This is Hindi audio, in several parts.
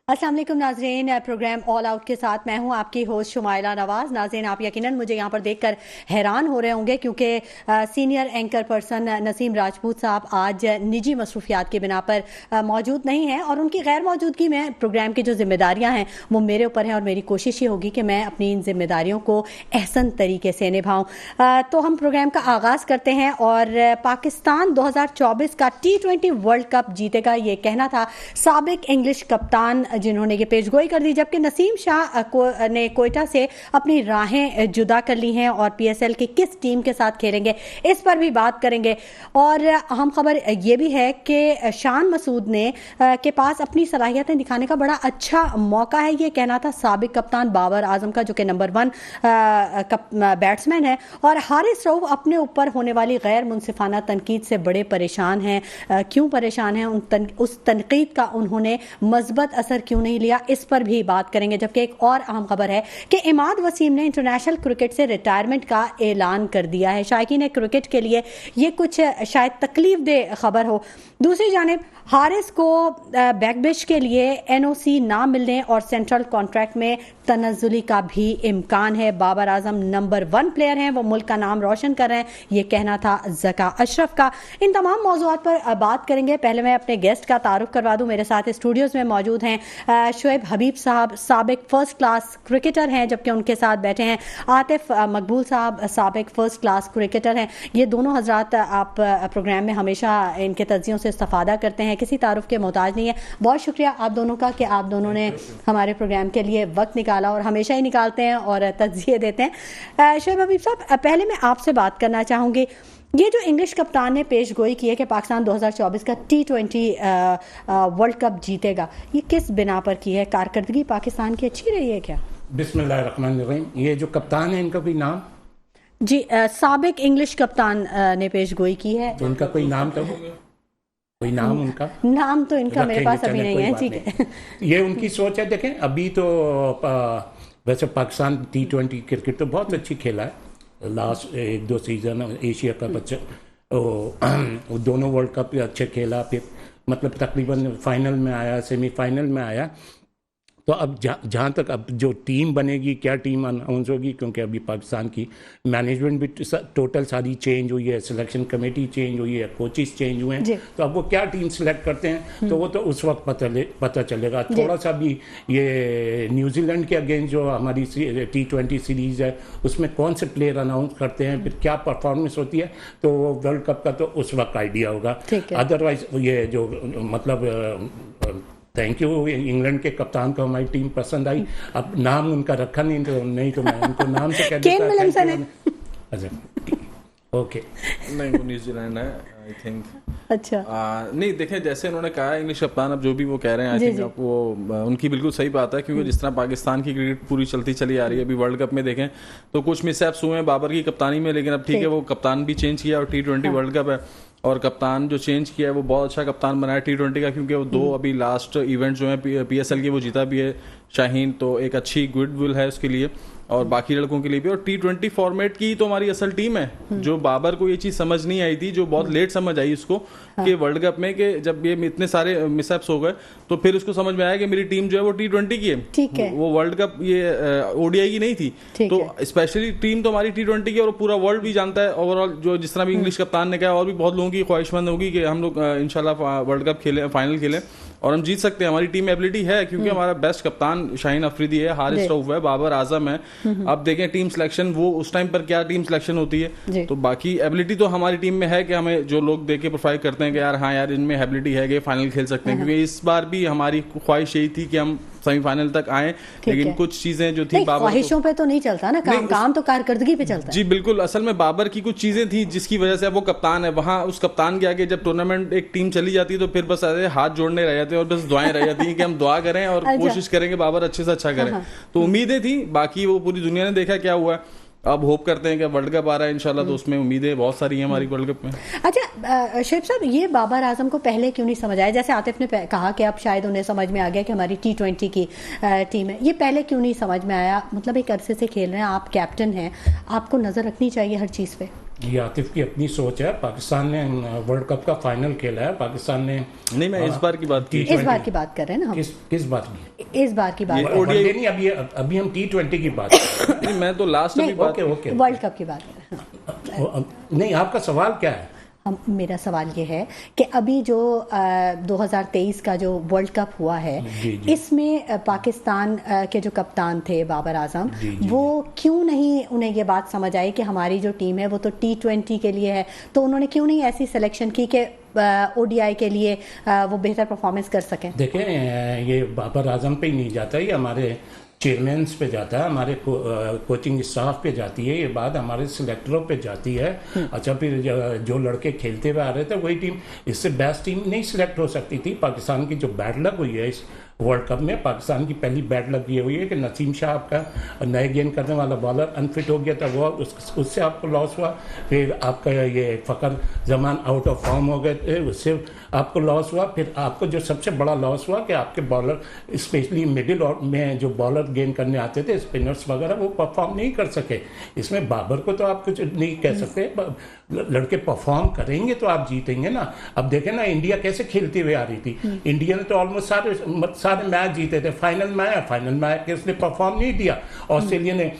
अस्सलाम वालेकुम नाज़रीन, प्रोग्राम ऑल आउट के साथ मैं हूं आपकी होस्ट शुमाइला नवाज़। नाज़रीन, आप यकीनन मुझे यहां पर देखकर हैरान हो रहे होंगे क्योंकि senior anchor person Naseem Rajput साहब आज निजी मसरूफियात की बिना पर मौजूद नहीं हैं और उनकी गैर मौजूदगी में प्रोग्राम की जो जिम्मेदारियां हैं वो मेरे ऊपर हैं और मेरी कोशिश ये होगी कि मैं अपनी इन जिम्मेदारियों को एहसन तरीके से निभाऊँ। तो हम प्रोग्राम का आगाज़ करते हैं और पाकिस्तान 2024 का T20 वर्ल्ड कप जीतेगा ये कहना था साबिक इंग्लिश कप्तान जिन्होंने ये पेशगोई कर दी, जबकि नसीम शाह ने कोयटा से अपनी राहें जुदा कर ली हैं और पीएसएल की किस टीम के साथ खेलेंगे इस पर भी बात करेंगे। और अहम खबर ये भी है कि शान मसूद ने के पास अपनी सलाहियतें दिखाने का बड़ा अच्छा मौका है, ये कहना था साबिक कप्तान बाबर आजम का, जो कि नंबर 1 बैट्समैन है। और हारिस रऊफ अपने ऊपर होने वाली गैर मुनसिफाना तनकीद से बड़े परेशान हैं। क्यों परेशान हैं, उस तनकीद का उन्होंने मज़बत असर क्यों नहीं लिया, इस पर भी बात करेंगे। जबकि एक और अहम खबर है कि इमाद वसीम ने इंटरनेशनल क्रिकेट से रिटायरमेंट का ऐलान कर दिया है। शायकीन क्रिकेट के लिए ये कुछ शायद तकलीफ दे खबर हो। दूसरी जानिब हारिस को बैकबिश के लिए एनओसी ना मिलने और सेंट्रल कॉन्ट्रैक्ट में तनज़्ज़ुली का भी इम्कान है। बाबर आजम नंबर 1 प्लेयर हैं, वो मुल्क का नाम रोशन कर रहे हैं, ये कहना था ज़का अशरफ का। इन तमाम मौज़ूआत पर बात करेंगे। पहले मैं अपने गेस्ट का तारुफ करवा दूं। मेरे साथ स्टूडियोज़ में मौजूद हैं शुएब हबीब साहब, साबिक फर्स्ट क्लास क्रिकेटर हैं, जबकि उनके साथ बैठे हैं आतिफ मकबूल साहब, साबिक फर्स्ट क्लास क्रिकेटर हैं। ये दोनों हजरात आप प्रोग्राम में हमेशा इनके तज्ज़ियों से इस्तिफ़ादा करते हैं, किसी तारुफ के मोहताज नहीं है। बहुत शुक्रिया आप दोनों का कि आप दोनों ने हमारे प्रोग्राम के लिए वक्त निकाला और हमेशा ही निकालते हैं और तज्ज़िये देते हैं। शुएब हबीब साहब, पहले मैं आपसे बात करना चाहूँगी, ये जो इंग्लिश कप्तान ने पेश गोई की है कि पाकिस्तान 2024 का T20 वर्ल्ड कप जीतेगा, ये किस बिना पर की है? कारकर्दगी पाकिस्तान की अच्छी रही है क्या? बिस्मिल्लाहिर्रहमानिर्रहीम। ये जो कप्तान है, इनका कोई नाम? जी, साबिक इंग्लिश कप्तान ने पेश गोई की है। तो उनका कोई नाम तो कोई नाम उनका नाम तो इनका मेरे पास अभी नहीं है। ठीक है, ये उनकी सोच है। देखें, अभी तो वैसे पाकिस्तान T20 क्रिकेट तो बहुत अच्छी खेला है लास्ट 1-2 सीज़न। एशिया कप अच्छा, दोनों वर्ल्ड कप अच्छे खेला, फिर मतलब तकरीबन फाइनल में आया, सेमीफाइनल में आया। तो अब जहाँ तक अब जो टीम बनेगी, क्या टीम अनाउंस होगी, क्योंकि अभी पाकिस्तान की मैनेजमेंट भी टोटल सारी चेंज हुई है, सिलेक्शन कमेटी चेंज हुई है, कोचेस चेंज हुए हैं। तो अब वो क्या टीम सिलेक्ट करते हैं तो वो तो उस वक्त पता चलेगा। थोड़ा सा भी ये न्यूजीलैंड के अगेंस्ट जो हमारी T20 सीरीज़ है, उसमें कौन से प्लेयर अनाउंस करते हैं, फिर क्या परफॉर्मेंस होती है, तो वर्ल्ड कप का तो उस वक्त आइडिया होगा। अदरवाइज ये जो मतलब थैंक यू, इंग्लैंड के कप्तान को हमारी टीम पसंद आई। अब नाम उनका रखा नहीं तो मैं उनको नाम से कह देता। अच्छा, ओके। नहीं, वो न्यूजीलैंड है आई थिंक। अच्छा, नहीं देखें, जैसे उन्होंने कहा इंग्लिश कप्तान, अब जो भी वो कह रहे हैं आई थिंक वो उनकी बिल्कुल सही बात है, क्योंकि जिस तरह पाकिस्तान की क्रिकेट पूरी चलती चली आ रही है, अभी वर्ल्ड कप में देखें तो कुछ मिसहैप्स हुए हैं बाबर की कप्तानी में, लेकिन अब ठीक है, वो कप्तान भी चेंज किया और T20 वर्ल्ड कप है और कप्तान जो चेंज किया है वो बहुत अच्छा कप्तान बनाया T20 का, क्योंकि वो 2 अभी लास्ट इवेंट जो है PSL की वो जीता भी है शाहीन, तो एक अच्छी गुडविल है उसके लिए और बाकी लड़कों के लिए भी। और T20 फॉर्मेट की तो हमारी असल टीम है। जो बाबर को ये चीज़ समझ नहीं आई थी, जो बहुत लेट समझ आई उसको कि वर्ल्ड कप में, कि जब ये इतने सारे मिसअप्स हो गए तो फिर उसको समझ में आया कि मेरी टीम जो है वो T20 की है। ठीक है, वो वर्ल्ड कप ये ODI की नहीं थी। तो स्पेशली टीम तो हमारी T20 की, और पूरा वर्ल्ड भी जानता है ओवरऑल, जो जिस तरह भी इंग्लिश कप्तान ने कहा, और भी बहुत लोगों की ख्वाहिशमंद होगी कि हम लोग इंशाल्लाह वर्ल्ड कप खेलें, फाइनल खेलें और हम जीत सकते हैं। हमारी टीम में एबिलिटी है, क्योंकि हमारा बेस्ट कप्तान शाहीन अफरीदी है, हारिस रऊफ है, बाबर आजम है। अब देखें टीम सिलेक्शन, वो उस टाइम पर क्या टीम सिलेक्शन होती है, तो बाकी एबिलिटी तो हमारी टीम में है कि हमें जो लोग देख के प्रोफाइल करते हैं कि यार हाँ यार इनमें एबिलिटी है कि फाइनल खेल सकते हैं, क्योंकि इस बार भी हमारी ख्वाहिश यही थी कि हम सेमीफाइनल तक आए, लेकिन कुछ चीजें जो थी बाबर, ख्वाहिशों पे तो नहीं चलता ना काम तो कारकर्दगी पे चलता है। जी बिल्कुल, असल में बाबर की कुछ चीजें थी जिसकी वजह से वो कप्तान है। वहां उस कप्तान के आगे जब टूर्नामेंट एक टीम चली जाती है तो फिर बस ऐसे हाथ जोड़ने रह जाते हैं और बस दुआएं रह जाती हैं कि हम दुआ करें और कोशिश करें कि बाबर अच्छे से अच्छा करें। तो उम्मीदें थी, बाकी वो पूरी दुनिया ने देखा क्या हुआ। अब होप करते हैं कि वर्ल्ड कप आ रहा है इंशाल्लाह, तो उसमें उम्मीदें बहुत सारी हैं हमारी वर्ल्ड कप में। अच्छा शुएब साहब, ये बाबर आजम को पहले क्यों नहीं समझ आया? जैसे आतिफ ने कहा कि अब शायद उन्हें समझ में आ गया कि हमारी T20 की टीम है, ये पहले क्यों नहीं समझ में आया? मतलब एक अरसे से खेल रहे हैं, आप कैप्टन हैं, आपको नजर रखनी चाहिए हर चीज़ पे। ये आतिफ की अपनी सोच है। पाकिस्तान ने वर्ल्ड कप का फाइनल खेला है, पाकिस्तान ने। नहीं, मैं इस बार की बात की, इस बार की बात कर रहे हैं ना हम। किस बात की? इस बार की बात वनडे नहीं, अभी हम T20 की बात कर रहे नहीं, मैं तो लास्ट अभी बात ओके वर्ल्ड कप की बात कर रहे हैं। नहीं, आपका सवाल क्या है? मेरा सवाल ये है कि अभी जो 2023 का जो वर्ल्ड कप हुआ है, इसमें पाकिस्तान के जो कप्तान थे बाबर आजम, वो क्यों नहीं, उन्हें ये बात समझ आई कि हमारी जो टीम है वो तो T20 के लिए है, तो उन्होंने क्यों नहीं ऐसी सिलेक्शन की कि ODI के लिए वो बेहतर परफॉर्मेंस कर सकें? देखें, ये बाबर आजम पे ही नहीं जाता, ये हमारे चेयरमैन्स पे जाता है, हमारे कोचिंग स्टाफ पे जाती है, ये बात हमारे सिलेक्टरों पे जाती है। अच्छा, फिर जो लड़के खेलते हुए आ रहे थे वही टीम, इससे बेस्ट टीम नहीं सिलेक्ट हो सकती थी। पाकिस्तान की जो बैड लक हुई है इस वर्ल्ड कप में, पाकिस्तान की पहली बैड लक ये हुई है कि नसीम शाह आपका नए गेंद करने वाला बॉलर अनफिट हो गया था, वो उससे आपको लॉस हुआ। फिर आपका ये Fakhar Zaman out of form हो गए थे, उससे आपको लॉस हुआ। फिर आपको जो सबसे बड़ा लॉस हुआ कि आपके बॉलर, स्पेशली मिडिल में जो बॉलर गेंद करने आते थे, स्पिनर्स वगैरह, वो परफॉर्म नहीं कर सके। इसमें बाबर को तो आप कुछ नहीं कह सकते, लड़के परफॉर्म करेंगे तो आप जीतेंगे ना। अब देखें ना, इंडिया कैसे खेलती हुई आ रही थी। इंडिया ने तो ऑलमोस्ट सारे मैच जीते थे। फाइनल मैच के उसने परफॉर्म नहीं दिया। ऑस्ट्रेलिया ने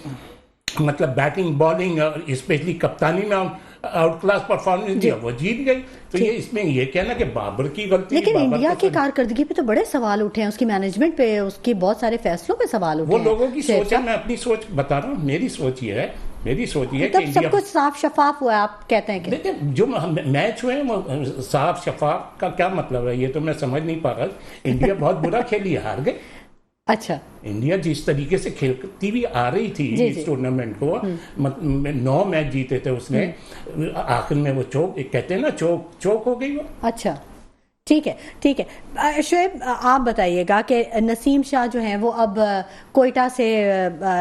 मतलब बैटिंग, बॉलिंग, स्पेशली कप्तानी में आउट क्लास परफॉर्मेंस दिया, वो जीत गई। तो ये इसमें ये कहना कि बाबर की गलती, लेकिन इंडिया की कारकर्दगी पे तो बड़े सवाल उठे हैं, उसकी मैनेजमेंट पे, उसकी बहुत सारे फैसलों पे सवाल उठे हैं। वो लोगों की सोच है, मैं अपनी सोच बता रहा हूँ। मेरी सोच ये है कि सब कुछ साफ शफाफ हुआ है, आप कहते हैं कि देखिए जो मैच हुए वो साफ शफाफ का क्या मतलब है, ये तो मैं समझ नहीं पा रहा। इंडिया बहुत बुरा खेली, हार गए। अच्छा, इंडिया जिस तरीके से खेलती भी आ रही थी इस टूर्नामेंट को, 9 मैच जीते थे उसने, आखिर में वो कहते हैं ना, चौक हो गई वो। अच्छा, ठीक है। शोएब, आप बताइएगा कि नसीम शाह जो हैं वो अब कोयटा से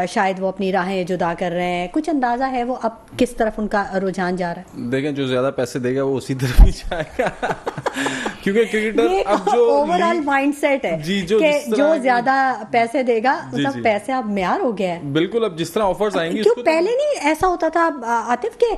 शायद वो अपनी राहें जुदा कर रहे हैं, कुछ अंदाजा है वो अब किस तरफ उनका रुझान जा रहा है? देखें, जो ज्यादा पैसे देगा वो उसी तरफ ही जाएगा क्योंकि क्रिकेटर अब जो ओवरऑल माइंडसेट है जी, जो ज्यादा पैसे देगा मतलब पैसे अब म्यार हो गया है। बिल्कुल, अब जिस तरह ऑफर्स आएंगे, क्यों पहले नहीं ऐसा होता था आतिफ के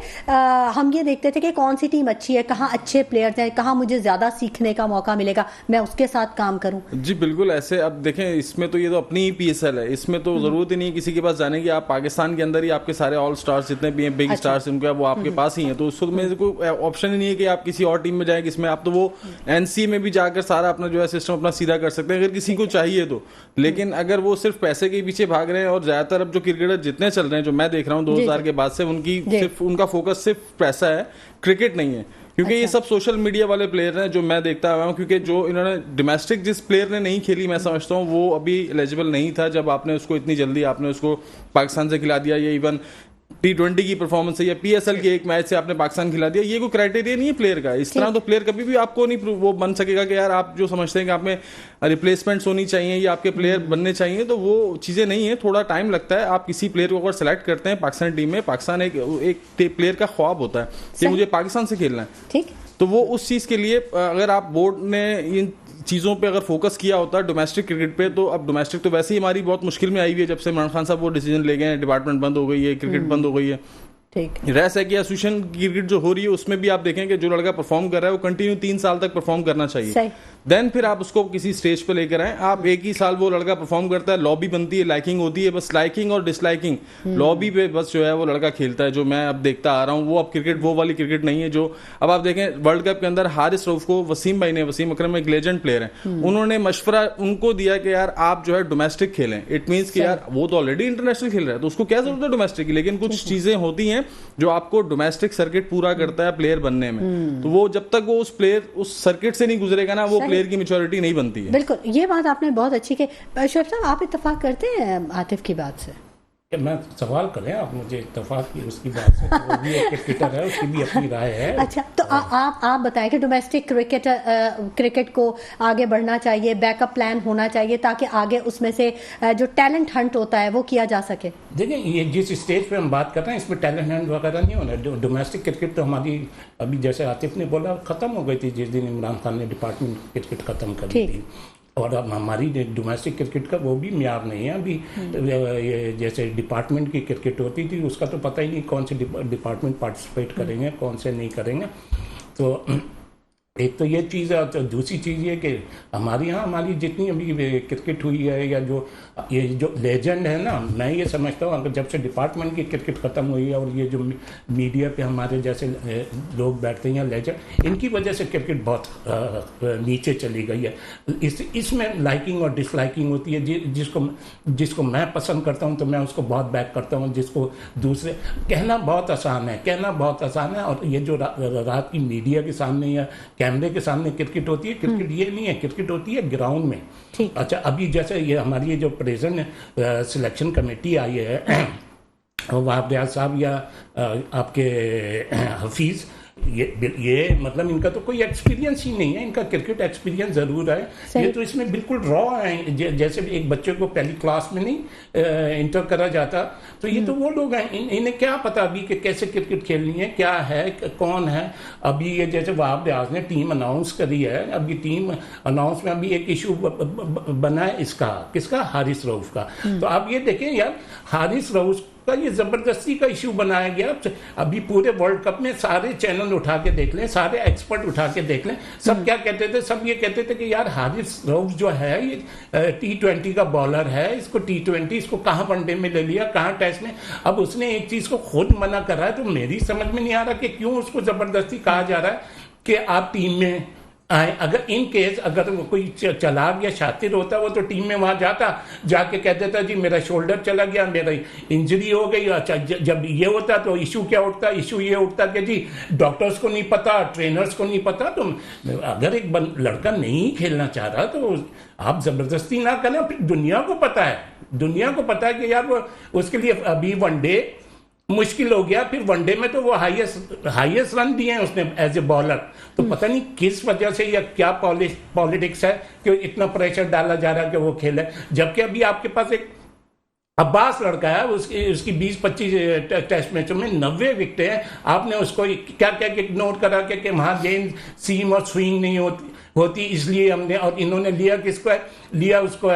हम ये देखते थे कि कौन सी टीम अच्छी है, कहाँ अच्छे प्लेयर्स हैं, कहाँ मुझे ज्यादा सीखने का मौका मिलेगा, मैं उसके साथ काम करूं। जी बिल्कुल ऐसे। अब देखें, इसमें तो ये तो अपनी ही PSL है, इसमें तो जरूरत ही नहीं किसी के पास जाने की। आप पाकिस्तान के अंदर ही आपके सारे ऑल स्टार्स जितने भी हैं, बिग स्टार्स, उनके वो आपके पास ही हैं, तो उसको में कोई ऑप्शन ही नहीं है कि आप किसी और टीम में जाएं, जिसमें आप तो वो NC में भी जाकर सारा अपना जो है सिस्टम अपना सीधा कर सकते हैं अगर किसी को चाहिए तो। लेकिन अगर वो सिर्फ पैसे के पीछे भाग रहे हैं, और ज्यादातर अब जो क्रिकेटर जितने चल रहे हैं, जो मैं देख रहा हूँ 2000 के बाद से, उनका फोकस सिर्फ पैसा है, क्रिकेट नहीं है। क्योंकि ये सब सोशल मीडिया वाले प्लेयर हैं जो मैं देखता हुआ हूँ। क्योंकि जो इन्होंने डोमेस्टिक जिस प्लेयर ने नहीं खेली, मैं समझता हूँ वो अभी एलिजिबल नहीं था, जब आपने उसको इतनी जल्दी आपने उसको पाकिस्तान से खिला दिया। ये इवन T20 की परफॉर्मेंस है या PSL के एक मैच से आपने पाकिस्तान खिला दिया, ये कोई क्राइटेरिया नहीं है प्लेयर का। इस तरह तो प्लेयर कभी भी आपको नहीं वो बन सकेगा कि यार आप जो समझते हैं कि आप में रिप्लेसमेंट्स होनी चाहिए या आपके प्लेयर बनने चाहिए, तो वो चीज़ें नहीं है। थोड़ा टाइम लगता है। आप किसी प्लेयर को अगर सेलेक्ट करते हैं पाकिस्तान टीम में, पाकिस्तान एक प्लेयर का ख्वाब होता है कि मुझे पाकिस्तान से खेलना है, ठीक, तो वो उस चीज़ के लिए अगर आप बोर्ड ने इन चीज़ों पे अगर फोकस किया होता है डोमेस्टिक क्रिकेट पे, तो अब डोमेस्टिक तो वैसे ही हमारी बहुत मुश्किल में आई हुई है जब से इमरान खान साहब वो डिसीजन ले गए हैं, डिपार्टमेंट बंद हो गई है, क्रिकेट बंद हो गई है। ठीक, रह है कि एसोसिएशन क्रिकेट जो हो रही है उसमें भी आप देखें कि जो लड़का परफॉर्म कर रहा है वो कंटिन्यू 3 साल तक परफॉर्म करना चाहिए, देन फिर आप उसको किसी स्टेज पे लेकर आए। आप एक ही साल वो लड़का परफॉर्म करता है, लॉबी बनती है, लाइकिंग होती है, बस लाइकिंग और डिसलाइकिंग लॉबी पे बस जो है वो लड़का खेलता है, जो मैं अब देखता आ रहा हूँ। वो अब क्रिकेट वो वाली क्रिकेट नहीं है जो अब आप देखें वर्ल्ड कप के अंदर हारिस रऊफ को वसीम भाई ने, वसीम अकरम एक लेजेंड प्लेयर है, उन्होंने मशवरा उनको दिया कि यार आप जो है डोमेस्टिक खेलें। इट मीन्स कि यार वो तो ऑलरेडी इंटरनेशनल खेल रहा है तो उसको क्या जरूरत है डोमेस्टिक की, लेकिन कुछ चीजें होती हैं जो आपको डोमेस्टिक सर्किट पूरा करता है प्लेयर बनने में। तो वो जब तक वो उस प्लेयर उस सर्किट से नहीं गुजरेगा ना, वो प्लेयर की मैच्योरिटी नहीं बनती है। बिल्कुल, ये बात आपने बहुत अच्छी की। शोएब साहब, आप इत्तेफाक करते हैं आतिफ की बात से? मैं सवाल करें आप मुझे इत्तेफाक की उसकी बात से, तो वो भी एक क्रिकेटर है, उसकी भी अपनी राय है। अच्छा, तो आप बताएं कि डोमेस्टिक क्रिकेट को आगे बढ़ना चाहिए, बैकअप प्लान होना चाहिए ताकि आगे उसमें से जो टैलेंट हंट होता है वो किया जा सके। देखिए, ये जिस स्टेज पे हम बात कर रहे हैं इसमें टैलेंट हंट वगैरह नहीं होना। डोमेस्टिक क्रिकेट तो हमारी अभी जैसे आतिफ ने बोला खत्म हो गई थी जिस दिन इमरान खान ने डिपार्टमेंट क्रिकेट खत्म कर दी थी। और अब हमारी डोमेस्टिक क्रिकेट का वो भी म्यार नहीं है अभी। ये जैसे डिपार्टमेंट की क्रिकेट होती थी उसका तो पता ही नहीं कौन से डिपार्टमेंट पार्टिसिपेट करेंगे कौन से नहीं करेंगे। तो एक तो ये चीज़ है, तो दूसरी चीज़ ये कि हमारे यहाँ हमारी जितनी अभी क्रिकेट हुई है या ये जो लेजेंड है ना, मैं ये समझता हूँ अगर जब से डिपार्टमेंट की क्रिकेट ख़त्म हुई है और ये जो मीडिया पे हमारे जैसे लोग बैठते हैं या लेजेंड, इनकी वजह से क्रिकेट बहुत नीचे चली गई है। इसमें लाइकिंग और डिसलाइकिंग होती है। जिसको मैं पसंद करता हूँ तो मैं उसको बहुत बैक करता हूँ, जिसको दूसरे कहना बहुत आसान है। और ये जो रात की मीडिया के सामने या कैमरे के सामने क्रिकेट होती है, क्रिकेट ये नहीं है, क्रिकेट होती है ग्राउंड में। अच्छा, अभी जैसे ये हमारी जो प्रेजेंट सिलेक्शन कमेटी आई है, वहाब रियाज साहब या आपके हफीज़, ये मतलब इनका तो कोई एक्सपीरियंस ही नहीं है। इनका क्रिकेट एक्सपीरियंस ज़रूर है, ये तो इसमें बिल्कुल रॉ है। जैसे एक बच्चे को पहली क्लास में नहीं इंटर करा जाता, तो ये तो वो लोग हैं, इन्हें क्या पता अभी कि कैसे क्रिकेट खेलनी है, क्या है, कौन है। अभी ये जैसे वहाब रियाज ने टीम अनाउंस करी है, अभी टीम अनाउंस में अभी एक इशू बना है किसका, हारिस रऊफ का। तो आप ये देखें यार, हारिस रऊफ का ये जबरदस्ती का इशू बनाया गया। अभी पूरे वर्ल्ड कप में सारे चैनल उठा के देख लें, सारे एक्सपर्ट उठा के देख लें, सब क्या कहते थे, सब ये कहते थे कि यार हारिस रऊफ जो है ये T20 का बॉलर है, इसको T20, इसको कहाँ वनडे में ले लिया, कहाँ टेस्ट में। अब उसने एक चीज को खुद मना करा है, तो मेरी समझ में नहीं आ रहा कि क्यों उसको जबरदस्ती कहा जा रहा है कि आप टीम में आए। अगर इन केस अगर कोई चालाक या शातिर होता, वो तो टीम में वहां जाके कह देता जी मेरा शोल्डर चला गया, मेरा इंजरी हो गई। अच्छा, जब ये होता तो इशू क्या उठता, इशू ये उठता कि जी डॉक्टर्स को नहीं पता, ट्रेनर्स को नहीं पता। तो अगर एक लड़का नहीं खेलना चाह रहा तो आप जबरदस्ती ना करें। फिर दुनिया को पता है कि यार वो उसके लिए अभी वनडे मुश्किल हो गया, फिर वनडे में तो वो हाईएस्ट रन दिए हैं उसने एज ए बॉलर। तो पता नहीं किस वजह से या क्या पॉलिटिक्स है कि इतना प्रेशर डाला जा रहा है कि वो खेले, जबकि अभी आपके पास एक अब्बास लड़का है, उसकी 20-25 टेस्ट मैचों में 90 विकेटें हैं। आपने उसको क्या इग्नोर करा कि वहां गेंद सीम और स्विंग नहीं होती, इसलिए हमने, और इन्होंने लिया उसको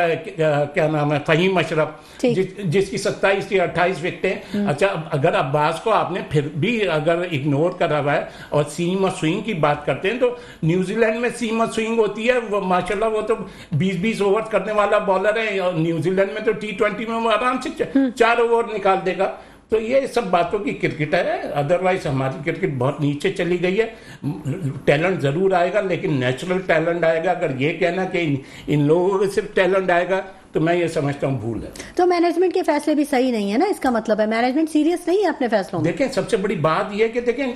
क्या नाम है, फहीम अशरफ, जिसकी 27 या 28 विकेटें। अच्छा, अगर अब्बास को आपने फिर भी अगर इग्नोर करा हुआ है और सीम और स्विंग की बात करते हैं, तो न्यूजीलैंड में सीम और स्विंग होती है, वो माशाल्लाह वो तो 20-20 ओवर करने वाला बॉलर है, और न्यूजीलैंड में तो T20 में वो आराम से 4 ओवर निकाल देगा। तो ये सब बातों की क्रिकेट है। अदरवाइज हमारी क्रिकेट बहुत नीचे चली गई है। टैलेंट जरूर आएगा, लेकिन नेचुरल टैलेंट आएगा। अगर ये कहना कि इन लोगों को सिर्फ टैलेंट आएगा, तो मैं ये समझता हूँ भूल है। तो मैनेजमेंट के फैसले भी सही नहीं है ना, इसका मतलब है मैनेजमेंट सीरियस नहीं है अपने फैसलों में। देखें, सबसे बड़ी बात ये है कि देखें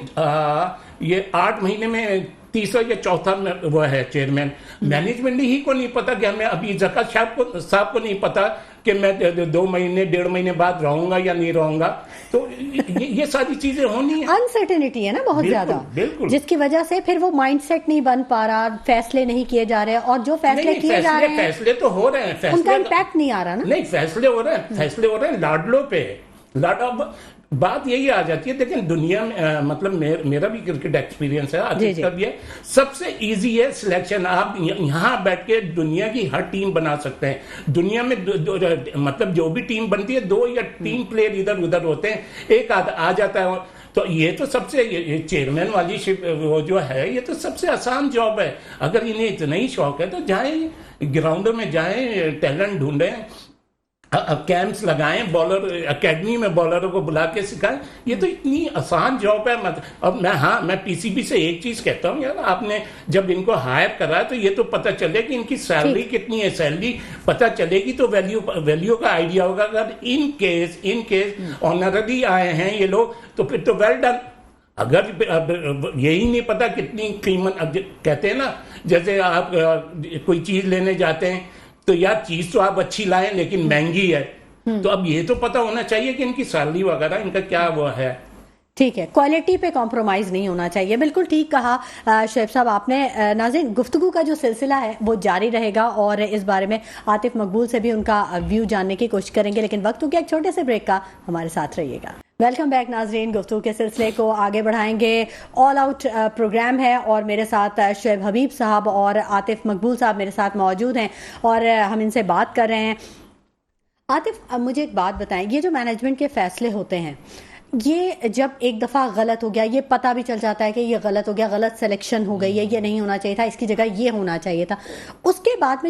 ये 8 महीने में तीसरा या चौथा वो है चेयरमैन। मैनेजमेंट ही को नहीं पता कि हमें अभी ज़कात साहब को नहीं पता कि मैं 2 महीने 1.5 महीने बाद रहूंगा या नहीं रहूंगा। तो ये सारी चीजें होनी है, अनसर्टेनिटी है ना बहुत ज्यादा, जिसकी वजह से फिर वो माइंडसेट नहीं बन पा रहा, फैसले नहीं किए जा रहे, और जो फैसले किए जा रहे हैं, फैसले तो हो रहे हैं, उनका इम्पैक्ट नहीं आ रहा ना। नहीं, फैसले हो रहे हैं लाडलों पे। बात यही आ जाती है। देखिए, दुनिया में मतलब मेरा भी क्रिकेट एक्सपीरियंस है, आतिश का भी है। सबसे इजी है सिलेक्शन। आप यहाँ बैठ के दुनिया की हर टीम बना सकते हैं। दुनिया में मतलब जो भी टीम बनती है, 2 या 3 प्लेयर इधर उधर होते हैं, एक आ जाता है। तो ये तो सबसे चेयरमैन वाली वो जो है, ये तो सबसे आसान जॉब है। अगर इन्हें इतना ही शौक है तो जाएं ग्राउंडों में, जाएं टैलेंट ढूंढें, कैंप्स लगाएं, बॉलर एकेडमी में बॉलरों को बुला के सिखाएं। ये तो इतनी आसान जॉब है। अब मैं पीसीबी से एक चीज कहता हूँ यार, आपने जब इनको हायर करा तो ये तो पता चले कि इनकी सैलरी कितनी है। सैलरी पता चलेगी तो वैल्यू का आइडिया होगा। अगर इन केस ऑनररी आए हैं ये लोग, तो फिर तो वेल डन। अगर यही नहीं पता कितनी कीमत, कहते हैं ना, जैसे आप कोई चीज लेने जाते हैं तो यार चीज तो आप अच्छी लाएं लेकिन महंगी है, तो अब ये तो पता होना चाहिए कि इनकी सैलरी वगैरह इनका क्या वो है। ठीक है, क्वालिटी पे कॉम्प्रोमाइज नहीं होना चाहिए। बिल्कुल ठीक कहा शुएब साहब आपने। नाज़रीन, गुफ्तगू का जो सिलसिला है वो जारी रहेगा और इस बारे में आतिफ मकबूल से भी उनका व्यू जानने की कोशिश करेंगे, लेकिन वक्त हो गया एक छोटे से ब्रेक का। हमारे साथ रहिएगा। वेलकम बैक नाजरीन। गुफ्तगू के सिलसिले को आगे बढ़ाएंगे। ऑल आउट प्रोग्राम है और मेरे साथ शुएब हबीब साहब और आतिफ मकबूल साहब मेरे साथ मौजूद हैं और हम इनसे बात कर रहे हैं। आतिफ, मुझे एक बात बताएं, ये जो मैनेजमेंट के फैसले होते हैं, ये जब एक दफ़ा गलत हो गया, ये पता भी चल जाता है कि ये गलत हो गया, गलत सिलेक्शन हो गई है, ये नहीं होना चाहिए था, इसकी जगह ये होना चाहिए था, उसके बाद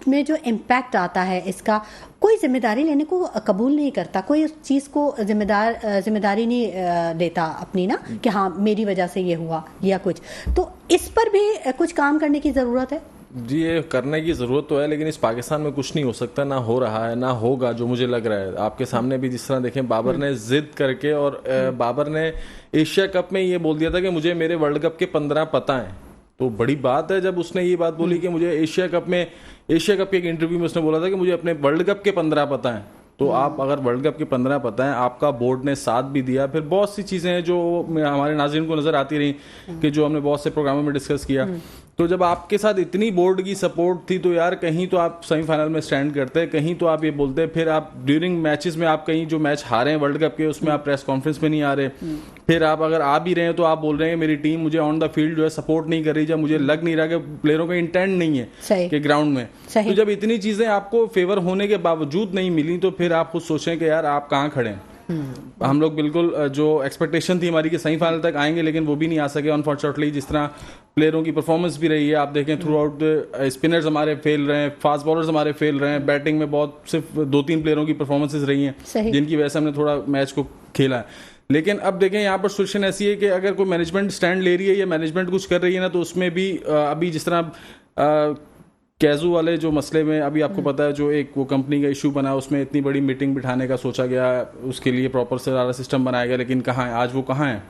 में जो इम्पैक्ट आता है इसका, कोई जिम्मेदारी लेने को कबूल नहीं करता, कोई उस चीज़ को जिम्मेदारी नहीं देता अपनी ना, कि हाँ मेरी वजह से ये हुआ या कुछ। तो इस पर भी कुछ काम करने की ज़रूरत है। जी, ये करने की ज़रूरत तो है, लेकिन इस पाकिस्तान में कुछ नहीं हो सकता, ना हो रहा है, ना होगा, जो मुझे लग रहा है। आपके सामने भी जिस तरह देखें, बाबर ने जिद करके, और बाबर ने एशिया कप में ये बोल दिया था कि मुझे मेरे वर्ल्ड कप के 15 पता हैं। तो बड़ी बात है जब उसने ये बात बोली कि मुझे एशिया कप के एक इंटरव्यू में उसने बोला था कि मुझे अपने वर्ल्ड कप के 15 पता हैं। तो आप अगर वर्ल्ड कप के 15 पता है, आपका बोर्ड ने साथ भी दिया, फिर बहुत सी चीज़ें हैं जो हमारे नाज़रीन को नज़र आती रही, कि जो हमने बहुत से प्रोग्रामों में डिस्कस किया। तो जब आपके साथ इतनी बोर्ड की सपोर्ट थी, तो यार कहीं तो आप सेमीफाइनल में स्टैंड करते हैं, कहीं तो आप ये बोलते हैं, फिर आप ड्यूरिंग मैचेस में, आप कहीं जो मैच हारे हैं वर्ल्ड कप के, उसमें आप प्रेस कॉन्फ्रेंस में नहीं आ रहे, फिर आप अगर आ भी रहे हैं तो आप बोल रहे हैं मेरी टीम मुझे ऑन द फील्ड जो है सपोर्ट नहीं कर रही, जब मुझे लग नहीं रहा कि प्लेयरों का इंटेंट नहीं है कि ग्राउंड में। तो जब इतनी चीजें आपको फेवर होने के बावजूद नहीं मिली, तो फिर आप खुद सोचें कि यार आप कहाँ खड़े हैं। हम लोग बिल्कुल जो एक्सपेक्टेशन थी हमारी कि सेमीफाइनल तक आएंगे, लेकिन वो भी नहीं आ सके अनफॉर्चुनेटली। जिस तरह प्लेयरों की परफॉर्मेंस भी रही है, आप देखें थ्रू आउट, स्पिनर्स हमारे फेल रहे हैं, फास्ट बॉलर्स हमारे फेल रहे हैं, बैटिंग में बहुत सिर्फ 2-3 प्लेयरों की परफॉर्मेंसेस रही हैं जिनकी वजह से हमने थोड़ा मैच को खेला है। लेकिन अब देखें यहाँ पर सिचुएशन ऐसी है कि अगर कोई मैनेजमेंट स्टैंड ले रही है या मैनेजमेंट कुछ कर रही है ना, तो उसमें भी अभी जिस तरह कैजू वाले जो मसले में अभी आपको पता है, जो एक वो कंपनी का इशू बना, उसमें इतनी बड़ी मीटिंग बिठाने का सोचा गया, उसके लिए प्रॉपर सारा सिस्टम बनाया गया, लेकिन कहाँ है आज वो, कहाँ है?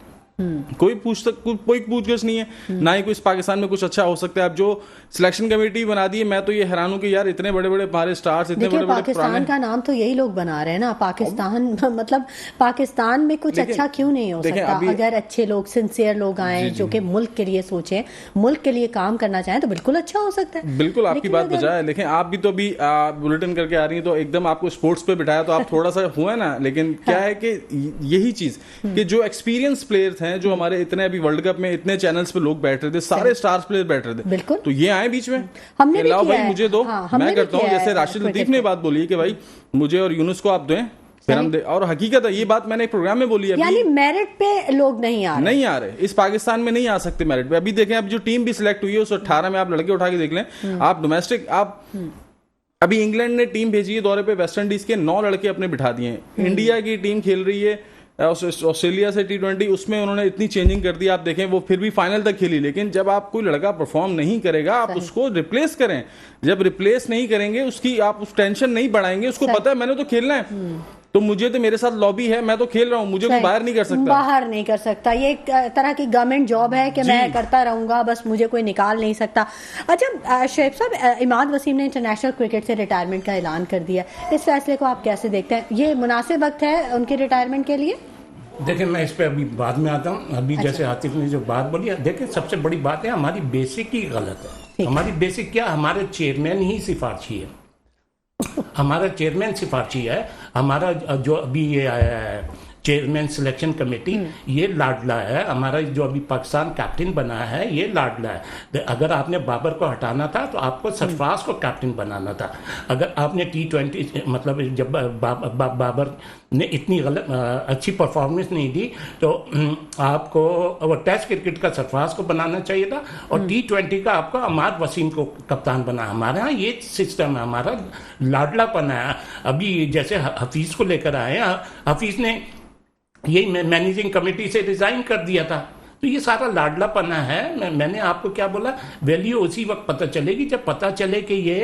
कोई पूछगछ नहीं है, ना ही कोई इस पाकिस्तान में कुछ अच्छा हो सकता है। अब जो सिलेक्शन कमेटी बना दी है, मैं तो ये हैरान हूं कि यार इतने बड़े बड़े हमारे स्टार्स, इतने बड़े बड़े पाकिस्तान का नाम तो यही लोग बना रहे हैं ना, पाकिस्तान मतलब पाकिस्तान में कुछ अच्छा क्यों नहीं हो सकता? अगर अच्छे लोग, सिंसियर लोग आए जो कि मुल्क के लिए सोचें, मुल्क के लिए काम करना चाहें, तो बिल्कुल अच्छा हो सकता है। बिल्कुल आपकी बात बजाय, लेकिन आप भी तो अभी बुलेटिन करके आ रही है, तो एकदम आपको स्पोर्ट्स पे बिठाया तो आप थोड़ा सा हुआ ना। लेकिन क्या है कि यही चीज कि जो एक्सपीरियंस प्लेयर्स हैं, जो हमारे इतने अभी वर्ल्ड कप में इतने चैनल्स पे लोग बैठ रहे थे, सारे स्टार्स प्लेयर बैठ रहे थे, बिल्कुल, तो ये आए बीच में, हमने भी लाओ किया भाई मुझे दो, मैं करता हूँ। जैसे राशिद लतीफ ने बात बोली कि भाई मुझे और यूनुस को आप दें, फिर हम दे। और हकीकत है, ये बात मैंने एक प्रोग्राम में बोली है, यानी मेरिट पे लोग नहीं आ रहे, इस पाकिस्तान में नहीं आ सकते मेरिट पे। अभी देखें, अब जो टीम भी सिलेक्ट हुई है उस 18 में आप लड़के उठा के देख लें, आप डोमेस्टिक, आप अभी इंग्लैंड ने टीम भेजी है दौरे पे, वेस्ट इंडीज के 9 लड़के अपने बिठा दिए। इंडिया की टीम खेल रही है ऑस्ट्रेलिया से T20, उसमें उन्होंने इतनी चेंजिंग कर दी, आप देखें वो फिर भी फाइनल तक खेली। लेकिन जब आप कोई लड़का परफॉर्म नहीं करेगा, आप उसको रिप्लेस करें। जब रिप्लेस नहीं करेंगे, उसकी आप उस टेंशन नहीं बढ़ाएंगे, उसको पता है मैंने तो खेलना है, तो मुझे तो मेरे साथ लॉबी है, मैं तो खेल रहा हूँ, मुझे कोई बाहर नहीं कर सकता, बाहर नहीं कर सकता। ये एक तरह की गवर्नमेंट जॉब है कि मैं करता रहूंगा, बस मुझे कोई निकाल नहीं सकता। अच्छा शुएब साहब, इमाद वसीम ने इंटरनेशनल क्रिकेट से रिटायरमेंट का ऐलान कर दिया, इस फैसले को आप कैसे देखते हैं? ये मुनासिब वक्त है उनके रिटायरमेंट के लिए? देखिए, मैं इस पे अभी बाद में आता हूँ। अभी जैसे आतिफ ने जो बात बोली है, देखिए सबसे बड़ी बात है हमारी बेसिक ही गलत है। हमारी बेसिक क्या, हमारे चेयरमैन ही सिफारशी है, हमारा चेयरमैन सिफारशी है। हमारा जो अभी ये आया है चेयरमैन सिलेक्शन कमेटी, ये लाडला है। हमारा जो अभी पाकिस्तान कैप्टन बना है, ये लाडला है। अगर आपने बाबर को हटाना था तो आपको सरफराज को कैप्टन बनाना था। अगर आपने T20 मतलब जब बाबर ने इतनी अच्छी परफॉर्मेंस नहीं दी, तो आपको वो टेस्ट क्रिकेट का सरफराज को बनाना चाहिए था, और T20 का आपको अमाद वसीम को कप्तान बना। हमारे यहाँ ये सिस्टम है, हमारा लाडलापन है। अभी जैसे हफीज को लेकर आए, हफीज ने यही मैनेजिंग कमेटी से रिजाइन कर दिया था, तो ये सारा लाडलापना है। मैंने आपको क्या बोला, वैल्यू उसी वक्त पता चलेगी जब पता चले कि ये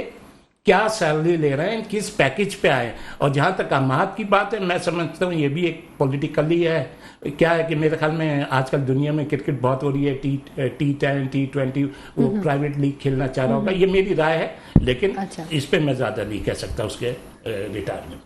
क्या सैलरी ले रहे हैं, किस पैकेज पे आए। और जहाँ तक अमाद की बात है, मैं समझता हूँ ये भी एक पॉलिटिकली है। क्या है कि मेरे ख्याल में आजकल दुनिया में क्रिकेट बहुत हो रही है, T10 T20, वो प्राइवेट लीग खेलना चाह रहा होगा, ये मेरी राय है। लेकिन इस पर मैं ज़्यादा नहीं कह सकता उसके रिटायरमेंट।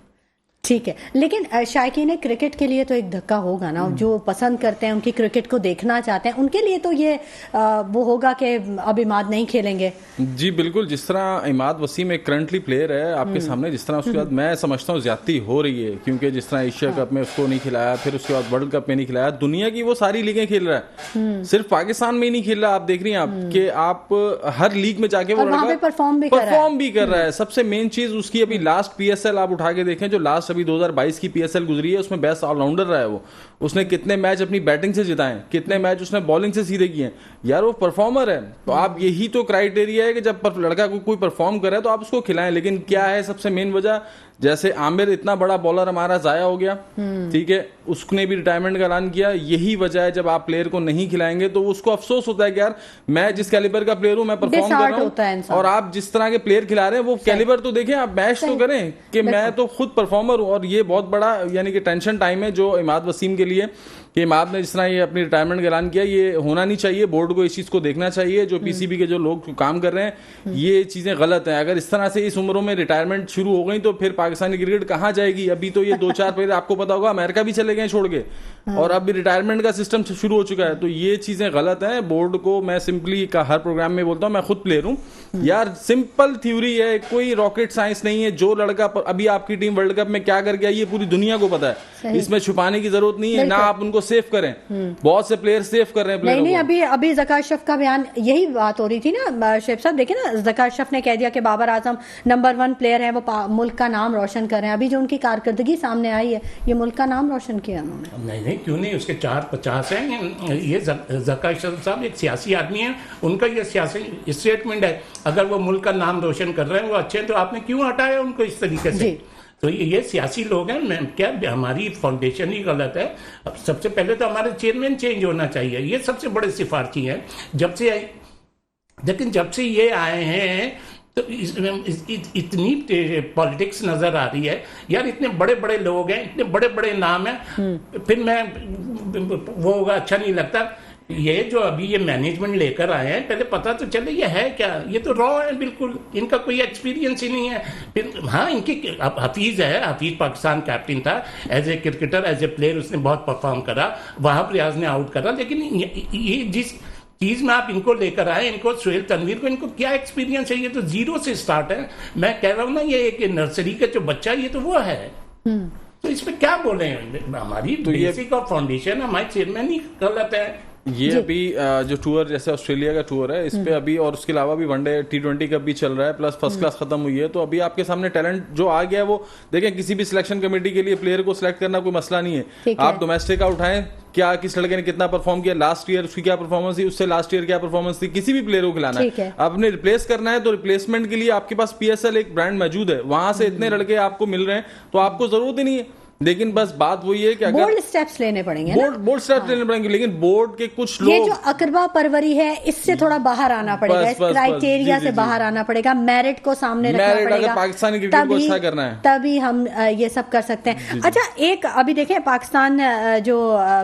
ठीक है, लेकिन शायकीन क्रिकेट के लिए तो एक धक्का होगा ना, जो पसंद करते हैं, उनकी क्रिकेट को देखना चाहते हैं, उनके लिए तो ये वो होगा कि अब इमाद नहीं खेलेंगे। जी बिल्कुल, जिस तरह इमाद वसीम एक करंटली प्लेयर है आपके सामने, जिस तरह उसके बाद मैं समझता हूँ ज्यादती हो रही है, क्योंकि जिस तरह एशिया कप में उसको नहीं खिलाया, फिर उसके बाद वर्ल्ड कप में नहीं खिलाया, दुनिया की वो सारी लीगें खेल रहा है, सिर्फ पाकिस्तान में ही नहीं खेल रहा। आप देख रही हैं आप कि आप हर लीग में जाके वो परफॉर्म भी कर रहा है। सबसे मेन चीज उसकी अभी लास्ट PSL आप उठा के देखें, जो लास्ट अभी 2022 की PSL गुजरी है, उसमें बेस्ट ऑलराउंडर रहा है वो। उसने कितने मैच अपनी बैटिंग से जिताए, कितने मैच उसने बॉलिंग से सीधे किए हैं, यार वो परफॉर्मर है। तो आप यही तो क्राइटेरिया है कि जब लड़का को कोई परफॉर्म करे तो आप उसको खिलाएं। लेकिन क्या है सबसे मेन वजह, जैसे आमिर इतना बड़ा बॉलर हमारा जाया हो गया, ठीक है, उसने भी रिटायरमेंट का ऐलान किया, यही वजह है जब आप प्लेयर को नहीं खिलाएंगे तो उसको अफसोस होता है कि यार मैं जिस कैलिबर का प्लेयर हूं, मैं परफॉर्म कर रहा हूं और आप जिस तरह के प्लेयर खिला रहे हैं वो कैलिबर तो देखें, आप मैच तो करें कि मैं तो खुद परफॉर्मर हूं। और ये बहुत बड़ा यानी कि टेंशन टाइम है जो इमाद वसीम के लिए, कि इमाद ने जिस तरह ये अपनी रिटायरमेंट का ऐलान किया, ये होना नहीं चाहिए। बोर्ड को इस चीज को देखना चाहिए, जो PCB के जो लोग काम कर रहे हैं ये चीजें गलत हैं। अगर इस तरह से इस उम्रों में रिटायरमेंट शुरू हो गई तो फिर पाकिस्तानी क्रिकेट कहाँ जाएगी। अभी तो ये 2-4 प्लेयर आपको पता होगा अमेरिका भी चले गए छोड़ के, और अब भी रिटायरमेंट का सिस्टम शुरू हो चुका है। तो ये चीजें गलत हैं। बोर्ड को मैं सिंपली हर प्रोग्राम में बोलता हूँ, मैं खुद प्लेयर हूँ यार, सिंपल थ्योरी है, कोई रॉकेट साइंस नहीं है। जो लड़का अभी आपकी टीम वर्ल्ड कप में क्या करके आई ये पूरी दुनिया को पता है, इसमें छुपाने की जरूरत नहीं है। ना आप उनको सेव करें, बहुत से प्लेयर सेव कर रहे हैं। नहीं, अभी ज़का अशरफ का बयान, यही बात हो रही थी ना शेख साहब। देखिए ना, ज़का अशरफ ने कह दिया कि बाबर आजम नंबर 1 प्लेयर है, वो मुल्क का नाम रोशन कर रहे हैं। अभी जो उनकी कारकर्दगी सामने आई है, ये मुल्क का नाम रोशन किया उन्होंने। नहीं, क्यों नहीं, उसके 450 हैं। ये ज़का अशरफ साहब एक सियासी आदमी है, उनका ये सियासी स्टेटमेंट है। अगर वो मुल्क का नाम रोशन कर रहे हैं, वो अच्छे हैं, तो आपने क्यों हटाया उनको इस तरीके से? तो ये सियासी लोग हैं। मैं क्या, हमारी फाउंडेशन ही गलत है। अब सबसे पहले तो हमारे चेयरमैन चेंज होना चाहिए, ये सबसे बड़े सिफारशी हैं। लेकिन जब से ये आए हैं तो इतनी पॉलिटिक्स नजर आ रही है यार। इतने बड़े बड़े लोग हैं, इतने बड़े बड़े नाम हैं, फिर मैं वो होगा, अच्छा नहीं लगता। ये जो अभी ये मैनेजमेंट लेकर आए हैं, पहले पता तो चले ये है क्या। ये तो रॉ है बिल्कुल, इनका कोई एक्सपीरियंस ही नहीं है। फिर हाँ, इनकी हफीज है, हफीज पाकिस्तान कैप्टन था, as a cricketer, as a player उसने बहुत परफॉर्म करा, वहाब रियाज ने आउट करा। लेकिन ये जिस चीज में आप इनको लेकर आए, इनको सुहेल तनवीर को, इनको क्या एक्सपीरियंस है? ये तो जीरो से स्टार्ट है। मैं कह रहा हूँ ना, ये एक नर्सरी का जो बच्चा, ये तो वो है। तो इसमें क्या बोले, हमारी तो बेसिक और फाउंडेशन, हमारे चेयरमैन ही गलत है। ये अभी जो टूर, जैसे ऑस्ट्रेलिया का टूर है, इस पे अभी, और उसके अलावा भी वनडे T20 कप भी चल रहा है, प्लस फर्स्ट क्लास खत्म हुई है। तो अभी आपके सामने टैलेंट जो आ गया है, वो देखें, किसी भी सिलेक्शन कमेटी के लिए प्लेयर को सिलेक्ट करना कोई मसला नहीं है। आप डोमेस्टिक का उठाएं, क्या किस लड़के ने कितना परफॉर्म किया लास्ट ईयर, उसकी क्या परफॉर्मेंस थी, उससे लास्ट ईयर क्या परफॉर्मेंस थी, किसी भी प्लेयर को खिलाना है। आपने रिप्लेस करना है तो रिप्लेसमेंट के लिए आपके पास PSL एक ब्रांड मौजूद है, वहां से इतने लड़के आपको मिल रहे हैं, तो आपको जरूरत ही नहीं है। लेकिन बस बात वही है कि बोल्ड स्टेप्स लेने पड़ेंगे, बोल्ड स्टेप्स लेने पड़ेंगे। लेकिन बोर्ड के कुछ लोग, ये जो अकरबा परवरी है, इससे थोड़ा बाहर आना पड़ेगा, इस क्राइटेरिया से बाहर आना पड़ेगा, मेरिट को सामने रखना पड़ेगा, पाकिस्तानी क्रिकेट को अच्छा करना है, तभी हम ये सब कर सकते हैं। अच्छा, एक अभी देखें, पाकिस्तान जो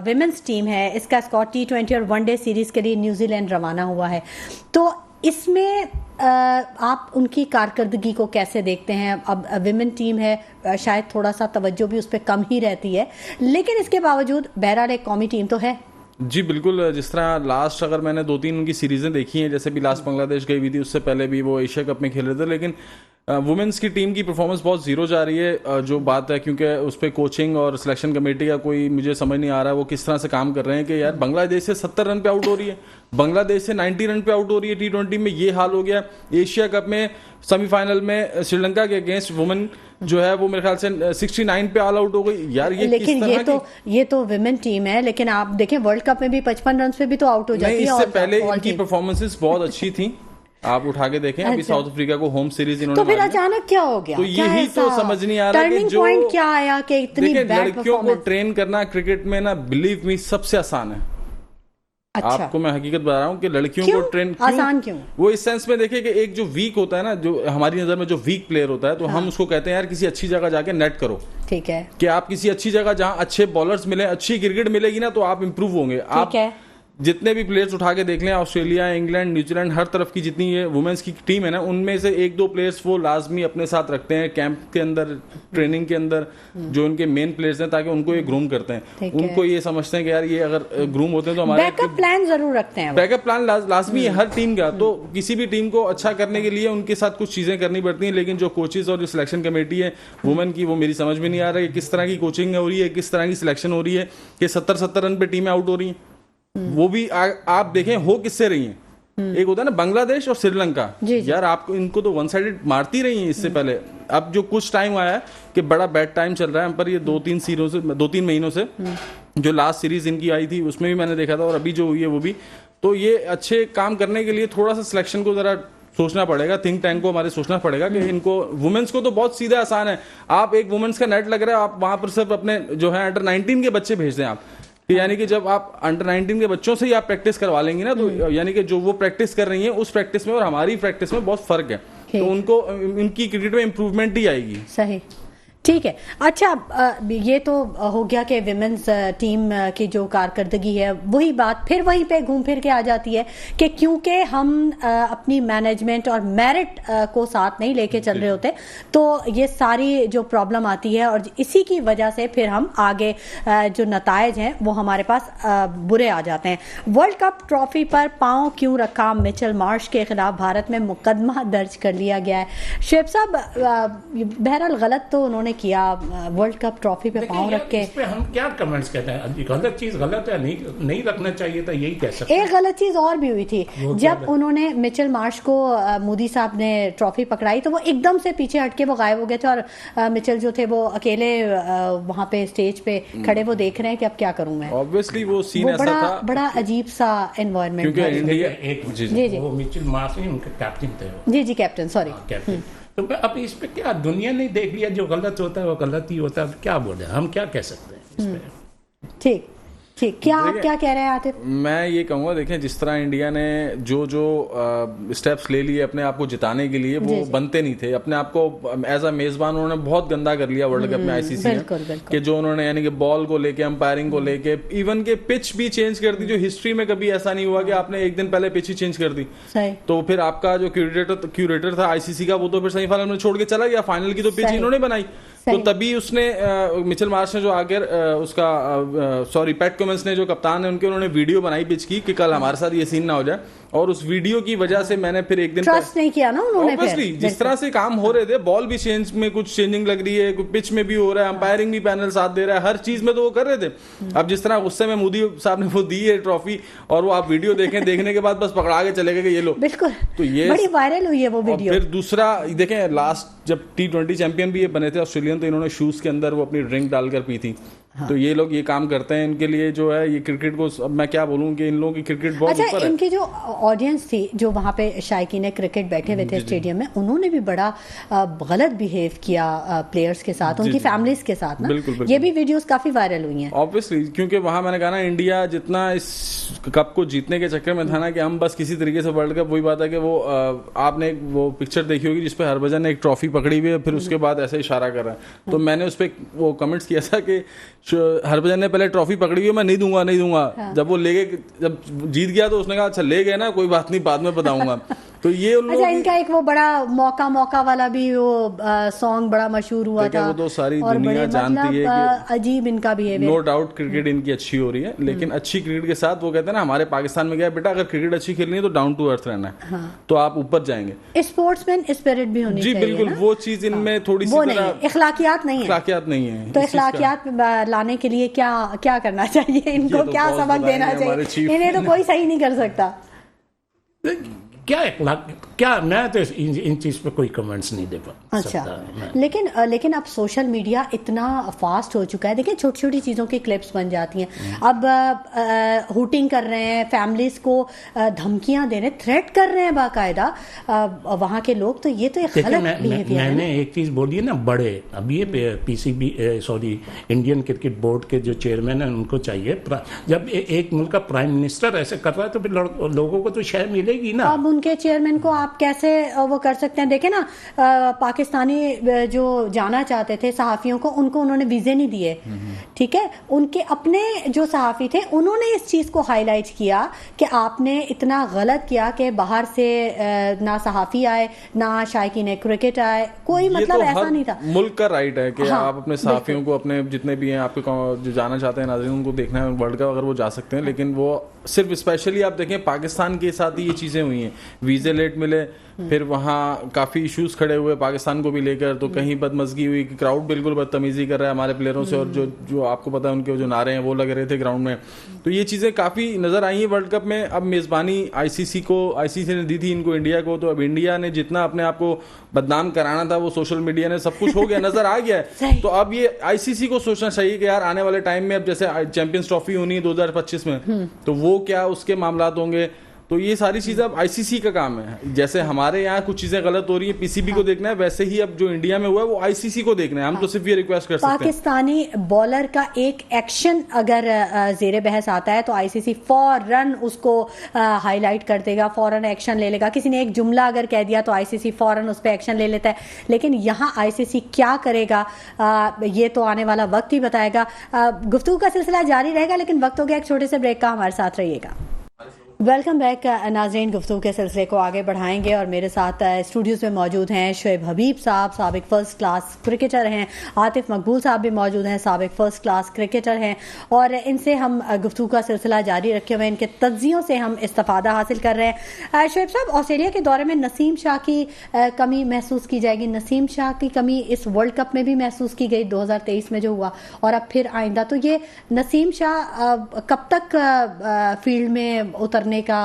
विमेंस टीम है, इसका स्क्वाड T20 और वनडे सीरीज के लिए न्यूजीलैंड रवाना हुआ है। तो इसमें आप उनकी कारकर्दगी को कैसे देखते हैं? अब विमेन टीम है, शायद थोड़ा सा तवज्जो भी उस पर कम ही रहती है, लेकिन इसके बावजूद बहरहाल एक कौमी टीम तो है। जी बिल्कुल, जिस तरह लास्ट, अगर मैंने 2-3 उनकी सीरीजें देखी हैं, जैसे भी लास्ट बांग्लादेश गई हुई थी, उससे पहले भी वो एशिया कप में खेल रहे थे, लेकिन वुमेन्स की टीम की परफॉर्मेंस बहुत जीरो जा रही है। जो बात है, क्योंकि उस पर कोचिंग और सिलेक्शन कमेटी का कोई मुझे समझ नहीं आ रहा है वो किस तरह से काम कर रहे हैं कि यार बांग्लादेश से 70 रन पे आउट हो रही है, बांग्लादेश से 90 रन पे आउट हो रही है। T20 में ये हाल हो गया। एशिया कप में सेमीफाइनल में श्रीलंका के अगेंस्ट वुमेन जो है वो मेरे ख्याल से 69 पे ऑल आउट हो गई यार। ये लेकिन ये तो विमेन टीम है, लेकिन आप देखें वर्ल्ड कप में भी 55 रन पे भी तो आउट हो जाती है। इससे पहले इनकी परफॉर्मेंसेस बहुत अच्छी थी, आप उठा के देखें। अभी साउथ अफ्रीका को होम सीरीज इन्होंने, तो फिर अचानक क्या हो गया? तो यही तो समझ नहीं आ रहा कि जो पॉइंट क्या आया कि इतनी बैड लड़कियों को ट्रेन करना क्रिकेट में ना, बिलीव मी, सबसे आसान है। अच्छा। आपको मैं हकीकत बता रहा हूँ कि लड़कियों को ट्रेन आसान क्यों? वो इस सेंस में देखे कि एक जो वीक होता है ना, जो हमारी नजर में जो वीक प्लेयर होता है, तो हम उसको कहते हैं यार किसी अच्छी जगह जाके नेट करो। ठीक है, कि आप किसी अच्छी जगह जहाँ अच्छे बॉलर्स मिले, अच्छी क्रिकेट मिलेगी ना, तो आप इंप्रूव होंगे। आप जितने भी प्लेयर्स उठा के देख लें, ऑस्ट्रेलिया, इंग्लैंड, न्यूजीलैंड, हर तरफ की जितनी ये वुमेन्स की टीम है ना, उनमें से 1-2 प्लेयर्स वो लाजमी अपने साथ रखते हैं कैंप के अंदर, ट्रेनिंग के अंदर, जो उनके मेन प्लेयर्स हैं, ताकि उनको ये ग्रूम करते हैं। उनको ये समझते हैं कि यार ये अगर ग्रूम होते हैं तो हमारे बैकअप प्लान जरूर रखते हैं। बैकअप प्लान लाजमी है हर टीम का। तो किसी भी टीम को अच्छा करने के लिए उनके साथ कुछ चीजें करनी पड़ती हैं। लेकिन जो कोचेज और जो सिलेक्शन कमेटी है वुमेन की, वो मेरी समझ में नहीं आ रहा है किस तरह की कोचिंग हो रही है, किस तरह की सिलेक्शन हो रही है कि 70-70 रन पे टीमें आउट हो रही हैं। वो भी आप देखें हो किससे रही हैं, एक होता है ना बांग्लादेश और श्रीलंका, यार आपको इनको तो वन साइडेड मारती रही है इससे पहले। अब जो कुछ टाइम आया है कि बड़ा बैड टाइम चल रहा है हम पर, ये 2-3 महीनों से जो लास्ट सीरीज इनकी आई थी उसमें भी मैंने देखा था, और अभी जो हुई है वो भी। तो ये अच्छे काम करने के लिए थोड़ा सा सिलेक्शन को जरा सोचना पड़ेगा, थिंक टैंक को हमारे सोचना पड़ेगा कि इनको, वुमेन्स को तो बहुत सीधा आसान है, आप एक वुमेन्स का नेट लग रहा है, आप वहां पर सिर्फ अपने जो है अंडर 19 के बच्चे भेज दें आप, यानी कि जब आप अंडर 19 के बच्चों से ही आप प्रैक्टिस करवा लेंगे ना, तो यानी कि जो वो प्रैक्टिस कर रही हैं उस प्रैक्टिस में और हमारी प्रैक्टिस में बहुत फर्क है, तो उनको इनकी क्रिकेट में इंप्रूवमेंट ही आएगी। सही, ठीक है। अच्छा, ये तो हो गया कि विमेंस टीम की जो कारकर्दगी है, वही बात फिर वहीं पे घूम फिर के आ जाती है कि क्योंकि हम अपनी मैनेजमेंट और मेरिट को साथ नहीं लेके चल रहे होते, तो ये सारी जो प्रॉब्लम आती है, और इसी की वजह से फिर हम आगे जो नतायज हैं वो हमारे पास बुरे आ जाते हैं। वर्ल्ड कप ट्रॉफी पर पांव क्यों रखा, मिचेल मार्श के खिलाफ भारत में मुकदमा दर्ज कर लिया गया है। शेख साहब, बहरहाल गलत तो उन्होंने किया, वर्ल्ड कप ट्रॉफी पे पांव रख के। इस पे हम क्या कमेंट्स कहते हैं, गलत चीज गलत है, नहीं रखना चाहिए था, यही कह सकते हैं। एक गलत चीज और भी हुई थी, जब उन्होंने मिचेल मार्श को, मोदी साहब ने ट्रॉफी पकड़ाई तो वो एकदम से पीछे हटके वो गायब हो गए थे, और मिचेल जो थे वो अकेले वहां पे स्टेज पे खड़े वो देख रहे हैं कि अब क्या करूं मैं। ऑब्वियसली वो सीन ऐसा था, बड़ा अजीब सा एनवायरनमेंट, क्योंकि इंडिया वो मिचेल मार्श नहीं, उनके कैप्टन थे। जी कैप्टन, सॉरी कैप्टन। तो अब इस पे क्या दुनिया ने देख लिया, जो गलत होता है वो गलत ही होता है, क्या बोले, हम क्या कह सकते हैं इस पे। ठीक, क्या आप क्या कह रहे हैं आतिफ? मैं ये कहूँगा, देखें जिस तरह इंडिया ने जो स्टेप्स ले लिए अपने आप को जिताने के लिए, वो बनते नहीं थे। अपने आप को एज अ मेजबान उन्होंने बहुत गंदा कर लिया वर्ल्ड कप में आईसीसी ने, कि जो उन्होंने यानी कि बॉल को लेके, अंपायरिंग को लेके, इवन के पिच भी चेंज कर दी, जो हिस्ट्री में कभी ऐसा नहीं हुआ कि आपने एक दिन पहले पिच ही चेंज कर दी। तो फिर आपका जो क्यूरेटर था आईसीसी का, वो तो फिर सेमीफाइनल में छोड़ के चला गया, फाइनल की तो पिच इन्होंने बनाई। तो तभी उसने मिचेल मार्श ने जो आगे उसका पैट कमिंस ने जो कप्तान है उनके, उन्होंने वीडियो बनाई पिच की कि कल हमारे साथ ये सीन ना हो जाए, और उस वीडियो की वजह से मैंने फिर एक दिन ट्रस्ट नहीं किया ना उन्होंने। ऑब्वियसली जिस तरह से काम हो रहे थे, बॉल भी चेंज में कुछ चेंजिंग लग रही है, पिच में भी हो रहा है, अंपायरिंग भी पैनल साथ दे रहा है, हर चीज में तो वो कर रहे थे। अब जिस तरह गुस्से में मोदी साहब ने वो दी है ट्रॉफी, और वो आप वीडियो देखें, देखने के बाद बस पकड़ा के चले गए ये लो, बिल्कुल, तो ये बड़ी वायरल हुई है वो वीडियो। फिर दूसरा देखें, लास्ट जब T20 चैंपियन भी ये बने थे ऑस्ट्रेलियन, तो इन्होंने शूज के अंदर वो अपनी ड्रिंक डालकर पी थी। हाँ। तो ये लोग ये काम करते हैं, इनके लिए जो है ये क्रिकेट को, अब मैं क्या बोलूं कि इन लोगों की क्रिकेट बहुत ऊपर है। अच्छा, इनकी जो ऑडियंस थी, जो वहां पे शायकीन क्रिकेट बैठे हुए थे स्टेडियम में, उन्होंने भी बड़ा गलत बिहेव किया प्लेयर्स के साथ, उनकी फैमिलीज के साथ ना। बिल्कुल। ये भी वीडियोस काफी वायरल हुई हैं। ऑब्वियसली, क्योंकि वहां मैंने कहा ना, इंडिया जितना इस कप को जीतने के चक्कर में था ना, कि हम बस किसी तरीके से वर्ल्ड कप, वही बात है कि वो आपने वो पिक्चर देखी होगी जिसपे हरभजन ने एक ट्रॉफी पकड़ी हुई है, फिर उसके बाद ऐसे इशारा कर रहा है। तो मैंने उस पर वो कमेंट्स किया था कि हरभजन ने पहले ट्रॉफी पकड़ी हुई, मैं नहीं दूंगा। हाँ। जब वो ले गए, जब जीत गया तो उसने कहा अच्छा ले गए ना, कोई बात नहीं, बाद में बताऊंगा। तो ये अच्छा, इनका एक वो बड़ा मौका वाला भी वो सॉन्ग बड़ा मशहूर हुआ था, वो तो सारी दुनिया जानती है कि अजीब इनका बिहेवियर। नो डाउट क्रिकेट इनकी अच्छी हो रही है, लेकिन अच्छी क्रिकेट के साथ वो कहते हैं ना, हमारे पाकिस्तान में क्या है बेटा, अगर क्रिकेट अच्छी खेलनी है तो डाउन टू अर्थ रहना है। हाँ। तो आप ऊपर जाएंगे, स्पोर्ट्समैन स्पिरिट भी होनी चाहिए। जी बिल्कुल, वो चीज इनमें थोड़ी सी इखलाकियात नहीं है। तो इखलाकियात लाने के लिए क्या करना चाहिए इनको, क्या सबक देना चाहिए इन्हें? तो कोई सही नहीं कर सकता। क्या मैं तो इन चीज पे कोई कमेंट्स नहीं दे सकता। अच्छा, लेकिन अब सोशल मीडिया इतना फास्ट हो चुका है, देखिए छोटी छोटी चीज़ों की क्लिप्स बन जाती हैं। अब हुटिंग कर रहे हैं, फैमिलीज को धमकियां दे रहे हैं, थ्रेट कर रहे हैं बाकायदा वहाँ के लोग। तो ये तो एक गलत बिहेवियर है। मैंने एक चीज़ बोली है ना, बड़े अब ये PCB इंडियन क्रिकेट बोर्ड के जो चेयरमैन हैं, उनको चाहिए, जब एक मुल्क का प्राइम मिनिस्टर ऐसे कर रहा है तो फिर लोगों को तो शय मिलेगी ना। अब उनके चेयरमैन को आप कैसे वो कर सकते हैं? देखे ना, पाकिस्तानी जो जाना चाहते थे सहाफ़ियों को, उनको उन्होंने वीज़े नहीं दिए, ठीक है। उनके अपने जो सहाफ़ी थे उन्होंने इस चीज़ को हाईलाइट किया कि आपने इतना गलत किया कि बाहर से ना सहाफ़ी आए, ना शायकीन क्रिकेट आए, कोई मतलब तो ऐसा नहीं था। मुल्क का राइट है कि आप अपने सहाफ़ियों को, अपने जितने भी हैं आपके जो जाना चाहते हैं नाज़रीन, उनको देखना है वर्ल्ड कप, अगर वो जा सकते हैं। लेकिन वो सिर्फ स्पेशली आप देखें पाकिस्तान के साथ ही ये चीज़ें हुई हैं। वीजे लेट मिले, फिर वहाँ काफी इश्यूज खड़े हुए पाकिस्तान को भी लेकर, तो कहीं बदमजगी हुई कि क्राउड बिल्कुल बदतमीजी कर रहा है हमारे प्लेयरों से, और जो जो आपको पता है उनके जो नारे हैं वो लग रहे थे ग्राउंड में। तो ये चीजें काफी नजर आई हैं वर्ल्ड कप में। अब मेजबानी आईसीसी ने दी थी इनको इंडिया को, तो अब इंडिया ने जितना अपने आप को बदनाम कराना था वो सोशल मीडिया ने सब कुछ हो गया, नजर आ गया है। तो अब ये आईसीसी को सोचना चाहिए कि यार आने वाले टाइम में अब जैसे चैंपियंस ट्रॉफी होनी है 2025 में, तो वो क्या उसके मामलात होंगे। तो ये सारी चीजें अब आईसीसी का काम है। जैसे हमारे यहाँ कुछ चीजें गलत हो रही है पीसीबी को देखना है, वैसे ही अब जो इंडिया में हुआ है वो आईसीसी को देखना है। हम तो सिर्फ ये रिक्वेस्ट कर सकते हैं, पाकिस्तानी बॉलर का एक एक्शन अगर जेर बहस आता है तो आईसीसी फौरन उसको हाईलाइट कर देगा, फौरन एक्शन ले लेगा। किसी ने एक जुमला अगर कह दिया तो आईसीसी फौरन उस पर एक्शन ले लेता है। लेकिन यहाँ आईसीसी क्या करेगा ये तो आने वाला वक्त ही बताएगा। गुफ्तगू का सिलसिला जारी रहेगा, लेकिन वक्त हो गया एक छोटे से ब्रेक का, हमारे साथ रहिएगा। वेलकम बैक नाज़रीन, गुफ्तगू के सिलसिले को आगे बढ़ाएंगे और मेरे साथ स्टूडियोज़ में मौजूद हैं शोएब हबीब साहब, साबिक फ़र्स्ट क्लास क्रिकेटर हैं, आतिफ मकबूल साहब भी मौजूद हैं, साबिक फ़र्स्ट क्लास क्रिकेटर हैं, और इनसे हम गुफ्तगू का सिलसिला जारी रखे हुए, इनके तज्जियों से हम इस्तिफ़ादा हासिल कर रहे हैं। शोएब साहब, ऑस्ट्रेलिया के दौरे में नसीम शाह की कमी महसूस की जाएगी। नसीम शाह की कमी इस वर्ल्ड कप में भी महसूस की गई 2023 में जो हुआ, और अब फिर आइंदा। तो ये नसीम शाह कब तक फील्ड में उतरने का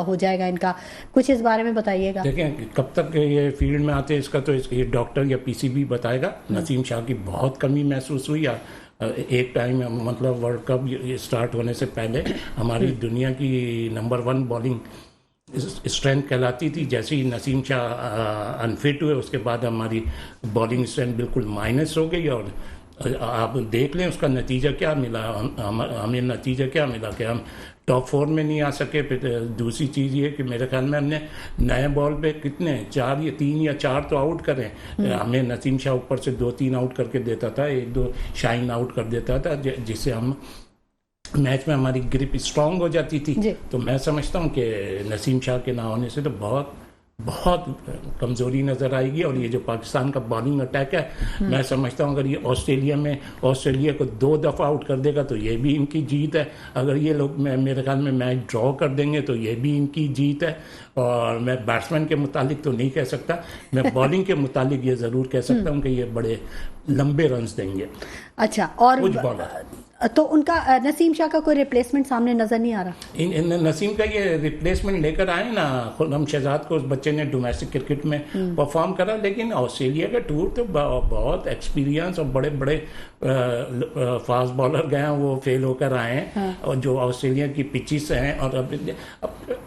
हो जाएगा इनका, कुछ इस बारे में बताइएगा। देखिए कब तक ये फील्ड में आते हैं इसका तो ये डॉक्टर या पीसीबी बताएगा। नसीम शाह की बहुत कमी महसूस हुई। एक टाइम मतलब वर्ल्ड कप स्टार्ट होने से पहले हमारी दुनिया की नंबर 1 बॉलिंग स्ट्रेंथ कहलाती थी। जैसे ही नसीम शाह अनफिट हुए उसके बाद हमारी बॉलिंग स्ट्रेंथ बिल्कुल माइनस हो गई, और आप देख लें उसका नतीजा क्या मिला। हमें नतीजा क्या मिला कि हम टॉप 4 में नहीं आ सके। फिर दूसरी चीज़ ये कि मेरे ख्याल में हमने नए बॉल पे कितने 3 या 4 तो आउट करें। हमें नसीम शाह ऊपर से 2-3 आउट करके देता था, 1-2 शाइन आउट कर देता था, जिससे हम मैच में हमारी ग्रिप स्ट्रांग हो जाती थी। तो मैं समझता हूँ कि नसीम शाह के ना होने से तो बहुत कमज़ोरी नज़र आएगी। और ये जो पाकिस्तान का बॉलिंग अटैक है, मैं समझता हूँ अगर ये ऑस्ट्रेलिया को 2 दफ़ा आउट कर देगा तो ये भी इनकी जीत है। अगर ये लोग मेरे ख्याल में मैच ड्रॉ कर देंगे तो ये भी इनकी जीत है। और मैं बैट्समैन के मुतालिक तो नहीं कह सकता, मैं बॉलिंग के मुतालिक ये ज़रूर कह सकता हूँ कि ये बड़े लंबे रन्स देंगे। अच्छा, और तो उनका नसीम शाह का कोई रिप्लेसमेंट सामने नजर नहीं आ रहा। नसीम का ये रिप्लेसमेंट लेकर आए ना, खुर्रम शहजाद को उस बच्चे ने डोमेस्टिक क्रिकेट में परफॉर्म करा, लेकिन ऑस्ट्रेलिया का टूर तो बहुत एक्सपीरियंस और बड़े बड़े फास्ट बॉलर गए हैं, वो फेल होकर आए हैं। और जो ऑस्ट्रेलिया की पिचेस हैं, और अब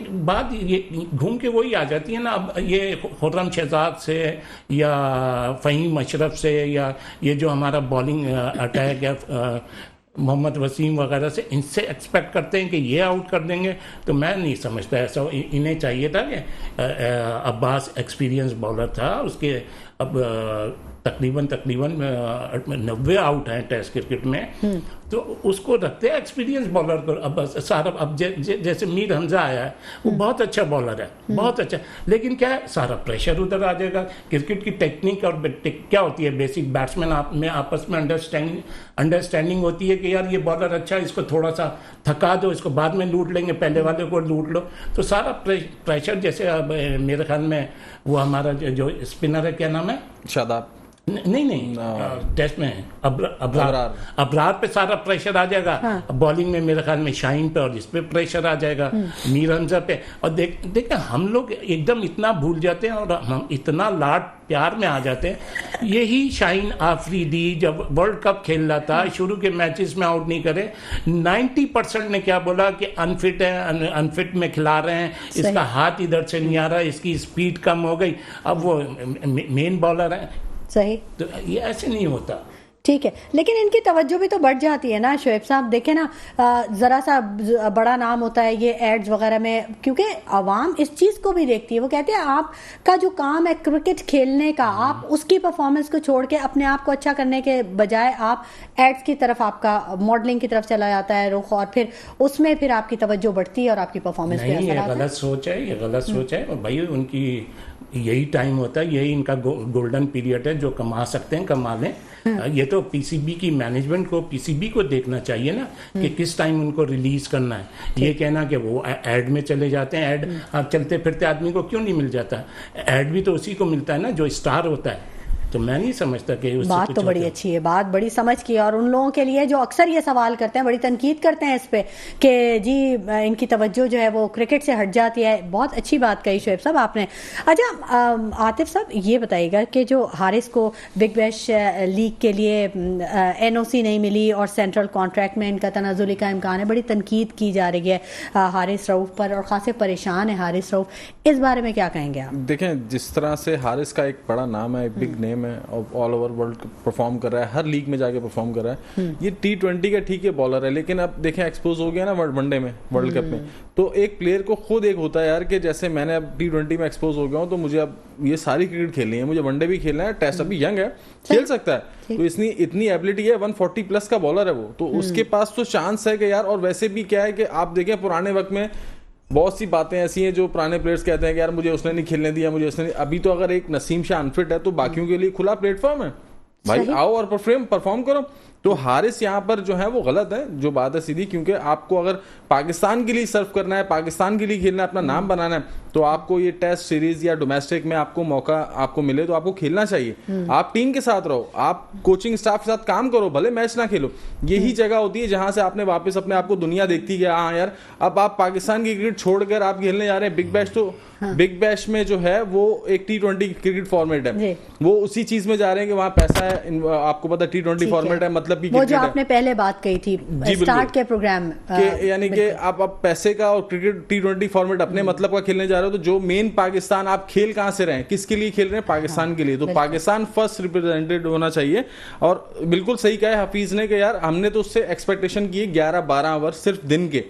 बात ये घूम के वही आ जाती है ना। अब ये खुर्रम शहजाद से या फ़हीम अशरफ से या ये जो हमारा बॉलिंग अटैक है मोहम्मद वसीम वगैरह से, इनसे एक्सपेक्ट करते हैं कि ये आउट कर देंगे, तो मैं नहीं समझता ऐसा। इन्हें चाहिए था कि अब्बास एक्सपीरियंस बॉलर था, उसके अब तकरीबन 90 आउट हैं टेस्ट क्रिकेट में, तो उसको रखते हैं एक्सपीरियंस बॉलर को। अब सारा अब जैसे मीर हमजा आया है, वो बहुत अच्छा बॉलर है, बहुत अच्छा, लेकिन क्या है सारा प्रेशर उधर आ जाएगा। क्रिकेट की टेक्निक और क्या होती है, बेसिक बैट्समैन में आपस में अंडरस्टैंडिंग होती है कि यार ये बॉलर अच्छा है, इसको थोड़ा सा थका दो, इसको बाद में लूट लेंगे, पहले वाले को लूट लो। तो सारा प्रेशर, जैसे अब मेरे ख्याल में वो हमारा जो स्पिनर है, क्या नाम है, शादाब, नहीं टेस्ट में अबरार पे सारा प्रेशर आ जाएगा। बॉलिंग में मेरे ख्याल में शाहीन पे और इस पे प्रेशर आ जाएगा, मीर हमजा पे। और देखिए हम लोग एकदम इतना भूल जाते हैं और हम इतना लाड प्यार में आ जाते हैं। यही शाहीन आफरीदी जब वर्ल्ड कप खेल रहा था, शुरू के मैचेस में आउट नहीं करे, 90% ने क्या बोला कि अनफिट है, अनफिट में खिला रहे हैं, इसका हाथ इधर से नहीं आ रहा, इसकी स्पीड कम हो गई। अब वो मेन बॉलर है, सही, तो ये ऐसे नहीं होता। ठीक है, लेकिन इनकी तवज्जो भी तो बढ़ जाती है ना शोएब साहब। देखें ना, ज़रा सा बड़ा नाम होता है ये एड्स वगैरह में, क्योंकि आवाम इस चीज़ को भी देखती है। वो कहते हैं आपका जो काम है क्रिकेट खेलने का, आप उसकी परफॉर्मेंस को छोड़ के अपने आप को अच्छा करने के बजाय आप एड्स की तरफ, आपका मॉडलिंग की तरफ चला जाता है रुख, और फिर उसमें फिर आपकी तवज्जो बढ़ती है और आपकी परफॉर्मेंस पे असर आता है। गलत सोच है, ये गलत सोच है भाई। उनकी यही टाइम होता है, यही इनका गोल्डन पीरियड है, जो कमा सकते हैं कमा लें। ये तो पीसीबी की मैनेजमेंट को, पीसीबी को देखना चाहिए ना कि किस टाइम उनको रिलीज करना है। ये कहना कि वो एड में चले जाते हैं, एड चलते फिरते आदमी को क्यों नहीं मिल जाता? एड भी तो उसी को मिलता है ना जो स्टार होता है। तो मैं नहीं समझता कि बात तो बड़ी अच्छी है, बात बड़ी समझ की है। और उन लोगों के लिए जो अक्सर ये सवाल करते हैं, बड़ी तनकीद करते हैं इस पे कि जी इनकी तवज्जो जो है वो क्रिकेट से हट जाती है। बहुत अच्छी बात कही शोएब साहब आपने। अच्छा आतिफ साहब ये बताइएगा कि जो हारिस को बिग बैश लीग के लिए एनओसी नहीं मिली और सेंट्रल कॉन्ट्रैक्ट में इनका तनाजुली का इम्कान है, बड़ी तनकीद की जा रही है हारिस रऊफ पर और खासे परेशान है हारिस रऊफ, इस बारे में क्या कहेंगे आप? देखें, जिस तरह से हारिस का एक बड़ा नाम है, एक बिग नेम है, ऑल ओवर वर्ल्ड परफॉर्म कर रहा है, हर लीग में जाके परफॉर्म कर रहा है। ये T20 का ठीक है बॉलर है, लेकिन अब देखें एक्सपोज हो गया ना वनडे में, वर्ल्ड कप में। तो एक प्लेयर को खुद एक होता है यार कि जैसे मैंने अब T20 में एक्सपोज हो गया हूँ, तो मुझे अब ये सारी क्रिकेट खेलनी है, मुझे वनडे भी खेलना है, टेस्ट अभी यंग है, खेल सकता है, तो इतनी एबिलिटी है, 140 प्लस का बॉलर है वो, तो उसके पास तो चांस है कि यार। और वैसे भी क्या है कि आप देखें पुराने वक्त में बहुत सी बातें ऐसी हैं जो पुराने प्लेयर्स कहते हैं कि यार मुझे उसने नहीं खेलने दिया, मुझे उसने नहीं। अभी तो अगर एक नसीम शाह अनफिट है तो बाकियों के लिए खुला प्लेटफॉर्म है, भाई आओ और परफॉर्म करो। तो हारिस यहाँ पर जो है वो गलत है, जो बात है सीधी, क्योंकि आपको अगर पाकिस्तान के लिए सर्व करना है, पाकिस्तान के लिए खेलना है, अपना नाम बनाना है, तो आपको ये टेस्ट सीरीज या डोमेस्टिक में आपको मौका आपको मिले तो आपको खेलना चाहिए। आप टीम के साथ रहो, आप कोचिंग स्टाफ के साथ काम करो, भले मैच ना खेलो। यही जगह होती है जहां से आपने वापस अपने आप को दुनिया देखती है, हाँ यार अब आप पाकिस्तान की क्रिकेट छोड़कर आप खेलने जा रहे हैं बिग बैश। तो बिग बैश में जो है वो एक T20 क्रिकेट फॉर्मेट है, वो उसी चीज में जा रहे हैं कि वहां पैसा है, आपको पता T20 फॉर्मेट है, मतलब वो जो आपने पहले बात कही थी स्टार्ट के प्रोग्राम के, यानी कि आप पैसे का और क्रिकेट T20 फॉर्मेट अपने मतलब का खेलने जा रहे हो। तो जो मेन पाकिस्तान, आप खेल कहां से रहे हैं, किसके लिए खेल रहे हैं? पाकिस्तान के लिए। तो पाकिस्तान फर्स्ट रिप्रेजेंटेड होना चाहिए। और बिल्कुल सही कहा है हफीज ने कि यार हमने तो उससे एक्सपेक्टेशन की 11-12 ओवर सिर्फ दिन के,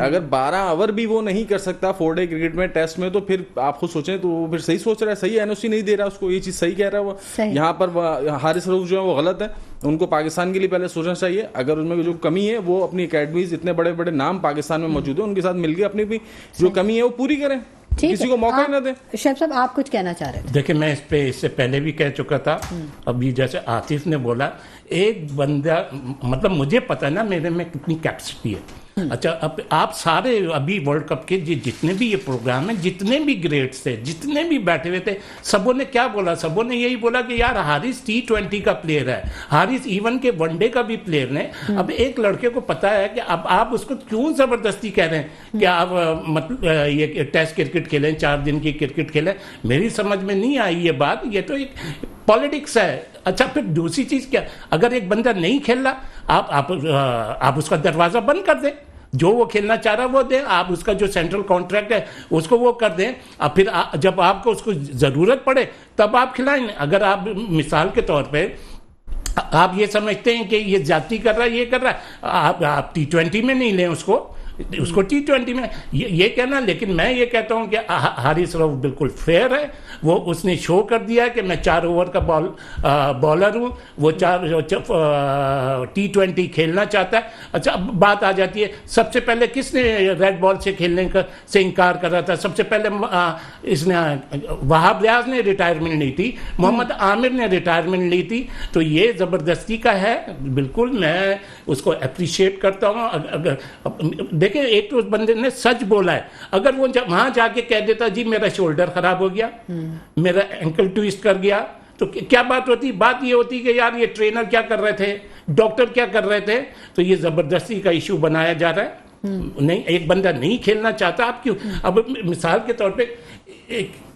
अगर 12 ओवर भी वो नहीं कर सकता 4 डे क्रिकेट में, टेस्ट में, तो फिर आप खुद सोचें, तो वो फिर सही सोच रहा है, सही एनओसी नहीं दे रहा उसको, ये चीज सही कह रहा है वो। यहाँ पर हारिस रऊफ जो है वो गलत है, उनको पाकिस्तान के लिए पहले सोचना चाहिए। अगर उनमें जो कमी है वो अपनी अकेडमीज, इतने बड़े बड़े नाम पाकिस्तान में मौजूद है, उनके साथ मिलकर अपनी भी जो कमी है वो पूरी करें, किसी को मौका ही ना दें। शोएब साहब आप कुछ कहना चाह रहे थे? देखिए मैं इससे पहले भी कह चुका था, अभी जैसे आतिफ ने बोला, एक बंदा, मतलब मुझे पता है ना मेरे में कितनी कैपेसिटी है। अच्छा अब आप सारे अभी वर्ल्ड कप के जितने भी ये प्रोग्राम है, जितने भी ग्रेड्स थे, जितने भी बैठे हुए थे, सबों ने क्या बोला? सबों ने यही बोला कि यार हारिस T20 का प्लेयर है, हारिस इवन के वनडे का भी प्लेयर है। अब एक लड़के को पता है कि अब आप उसको क्यों जबरदस्ती कह रहे हैं कि आप मतलब ये टेस्ट क्रिकेट खेलें, 4 दिन की क्रिकेट खेलें? मेरी समझ में नहीं आई ये बात, ये तो एक पॉलिटिक्स है। अच्छा फिर दूसरी चीज क्या, अगर एक बंदा नहीं खेल रहा, आप उसका दरवाजा बंद कर दें, जो वो खेलना चाह रहा है वो दें, आप उसका जो सेंट्रल कॉन्ट्रैक्ट है उसको वो कर दें। अब फिर जब आपको उसको जरूरत पड़े तब आप खिलाएं। अगर आप मिसाल के तौर पे आप ये समझते हैं कि ये जाति कर रहा है, ये कर रहा है, आप T20 में नहीं लें उसको T20 में ये कहना। लेकिन मैं ये कहता हूं कि हारिस रऊफ बिल्कुल फेयर है, वो उसने शो कर दिया है कि मैं 4 ओवर का बॉलर हूं, वो 4 T20 खेलना चाहता है। अच्छा अब बात आ जाती है, सबसे पहले किसने रेड बॉल से खेलने से इनकार कर रहा था? सबसे पहले इसने वहाब रियाज ने रिटायरमेंट ली थी, मोहम्मद आमिर ने रिटायरमेंट ली थी। तो ये जबरदस्ती का है, बिल्कुल मैं उसको अप्रिशिएट करता हूँ। देखिए एक तो उस बंदे ने सच बोला है, अगर वो वहां जाके कह देता जी मेरा शोल्डर खराब हो गया, मेरा एंकल ट्विस्ट कर गया, तो क्या बात होती? बात ये होती कि यार ये ट्रेनर क्या कर रहे थे, डॉक्टर क्या कर रहे थे। तो ये जबरदस्ती का इशू बनाया जा रहा है। नहीं, एक बंदा नहीं खेलना चाहता, आप क्यों? अब मिसाल के तौर पे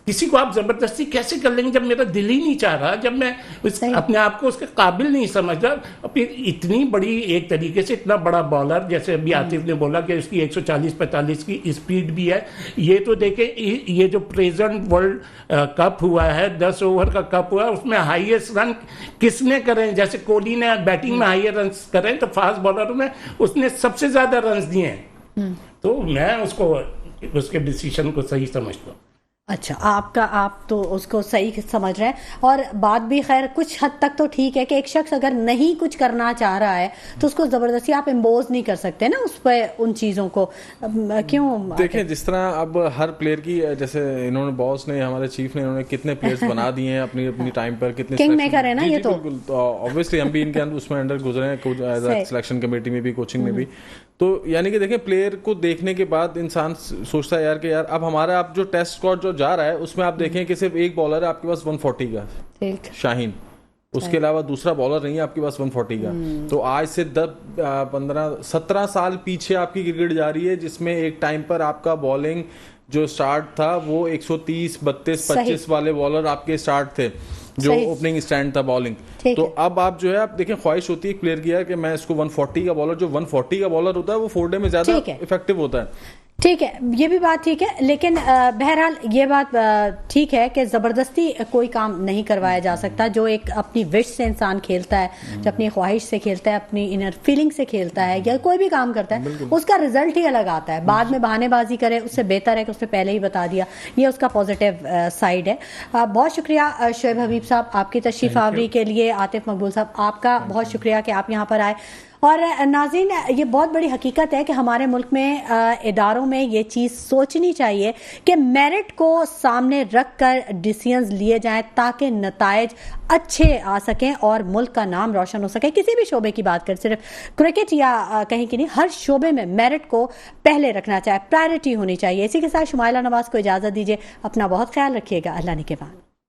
किसी को आप जबरदस्ती कैसे कर लेंगे जब मेरा दिल ही नहीं चाह रहा, जब मैं अपने आप को उसके काबिल नहीं समझ रहा। फिर इतनी बड़ी, एक तरीके से इतना बड़ा बॉलर, जैसे अभी आतिफ ने बोला कि उसकी 140-45 की स्पीड भी है। ये तो देखे, ये जो प्रेजेंट वर्ल्ड कप हुआ है, 10 ओवर का कप हुआ, उसमें हाईएस्ट रन किसने करे? जैसे कोहली ने बैटिंग में हाईएस्ट रन करे, तो फास्ट बॉलर में उसने सबसे ज्यादा रन दिए हैं। तो मैं उसके डिसीजन को सही समझता हूँ। अच्छा, आप तो उसको सही समझ रहे हैं, और बात भी खैर कुछ हद तक तो ठीक है कि एक शख्स अगर नहीं कुछ करना चाह रहा है तो उसको ज़बरदस्ती आप इम्पोज नहीं कर सकते ना उस पर उन चीज़ों को। क्यों? देखें जिस तरह अब हर प्लेयर की, जैसे इन्होंने बॉस ने, हमारे चीफ ने, इन्होंने कितने प्लेयर्स बना दिए हैं अपनी अपनी टाइम पर, कितने किंग मेकर है ना ये तो। ऑब्वियसली हम भी इनके अंदर उसमें अंडर गुजरे हैं, सिलेक्शन कमेटी में भी, कोचिंग में भी। तो यानी कि देखें प्लेयर को देखने के बाद इंसान सोचता है यार कि यार अब हमारा अब जो टेस्ट स्क्वाड जो जा रहा है उसमें आप देखें कि सिर्फ एक बॉलर है आपके पास 140 का, शाहीन, उसके अलावा दूसरा बॉलर नहीं है आपके पास 140 का। तो आज से 17 साल पीछे आपकी क्रिकेट जा रही है, जिसमें एक टाइम पर आपका बॉलिंग जो स्टार्ट था वो 130, 32, 25 वाले बॉलर आपके स्टार्ट थे, जो ओपनिंग स्टैंड था बॉलिंग। तो अब आप जो है आप देखें, ख्वाहिश होती है प्लेयर की है कि मैं इसको 140 का बॉलर, जो 140 का बॉलर होता है वो 4 डे में ज्यादा इफेक्टिव होता है। ठीक है, ये भी बात ठीक है, लेकिन बहरहाल ये बात ठीक है कि ज़बरदस्ती कोई काम नहीं करवाया जा सकता। जो एक अपनी विश से इंसान खेलता है, जो अपनी ख्वाहिश से खेलता है, अपनी इनर फीलिंग से खेलता है या कोई भी काम करता है, उसका रिजल्ट ही अलग आता है। बाद में बहानेबाजी करे उससे बेहतर है कि उसने पहले ही बता दिया। ये उसका पॉजिटिव साइड है। बहुत शुक्रिया शोएब हबीब साहब आपकी तशरीफ आवरी के लिए। आतिफ मकबूल साहब आपका बहुत शुक्रिया कि आप यहाँ पर आए। और नाज़रीन, ये बहुत बड़ी हकीकत है कि हमारे मुल्क में इदारों में ये चीज़ सोचनी चाहिए कि मेरिट को सामने रख कर डिसीजंस लिए जाएं ताकि नताइज अच्छे आ सकें और मुल्क का नाम रोशन हो सके। किसी भी शोबे की बात करें, सिर्फ क्रिकेट या कहीं की नहीं, हर शोबे में मेरिट को पहले रखना चाहिए, प्रायोरिटी होनी चाहिए। इसी के साथ शुमाइला नवाज को इजाज़त दीजिए। अपना बहुत ख्याल रखिएगा। अल्लाह ने के बाद।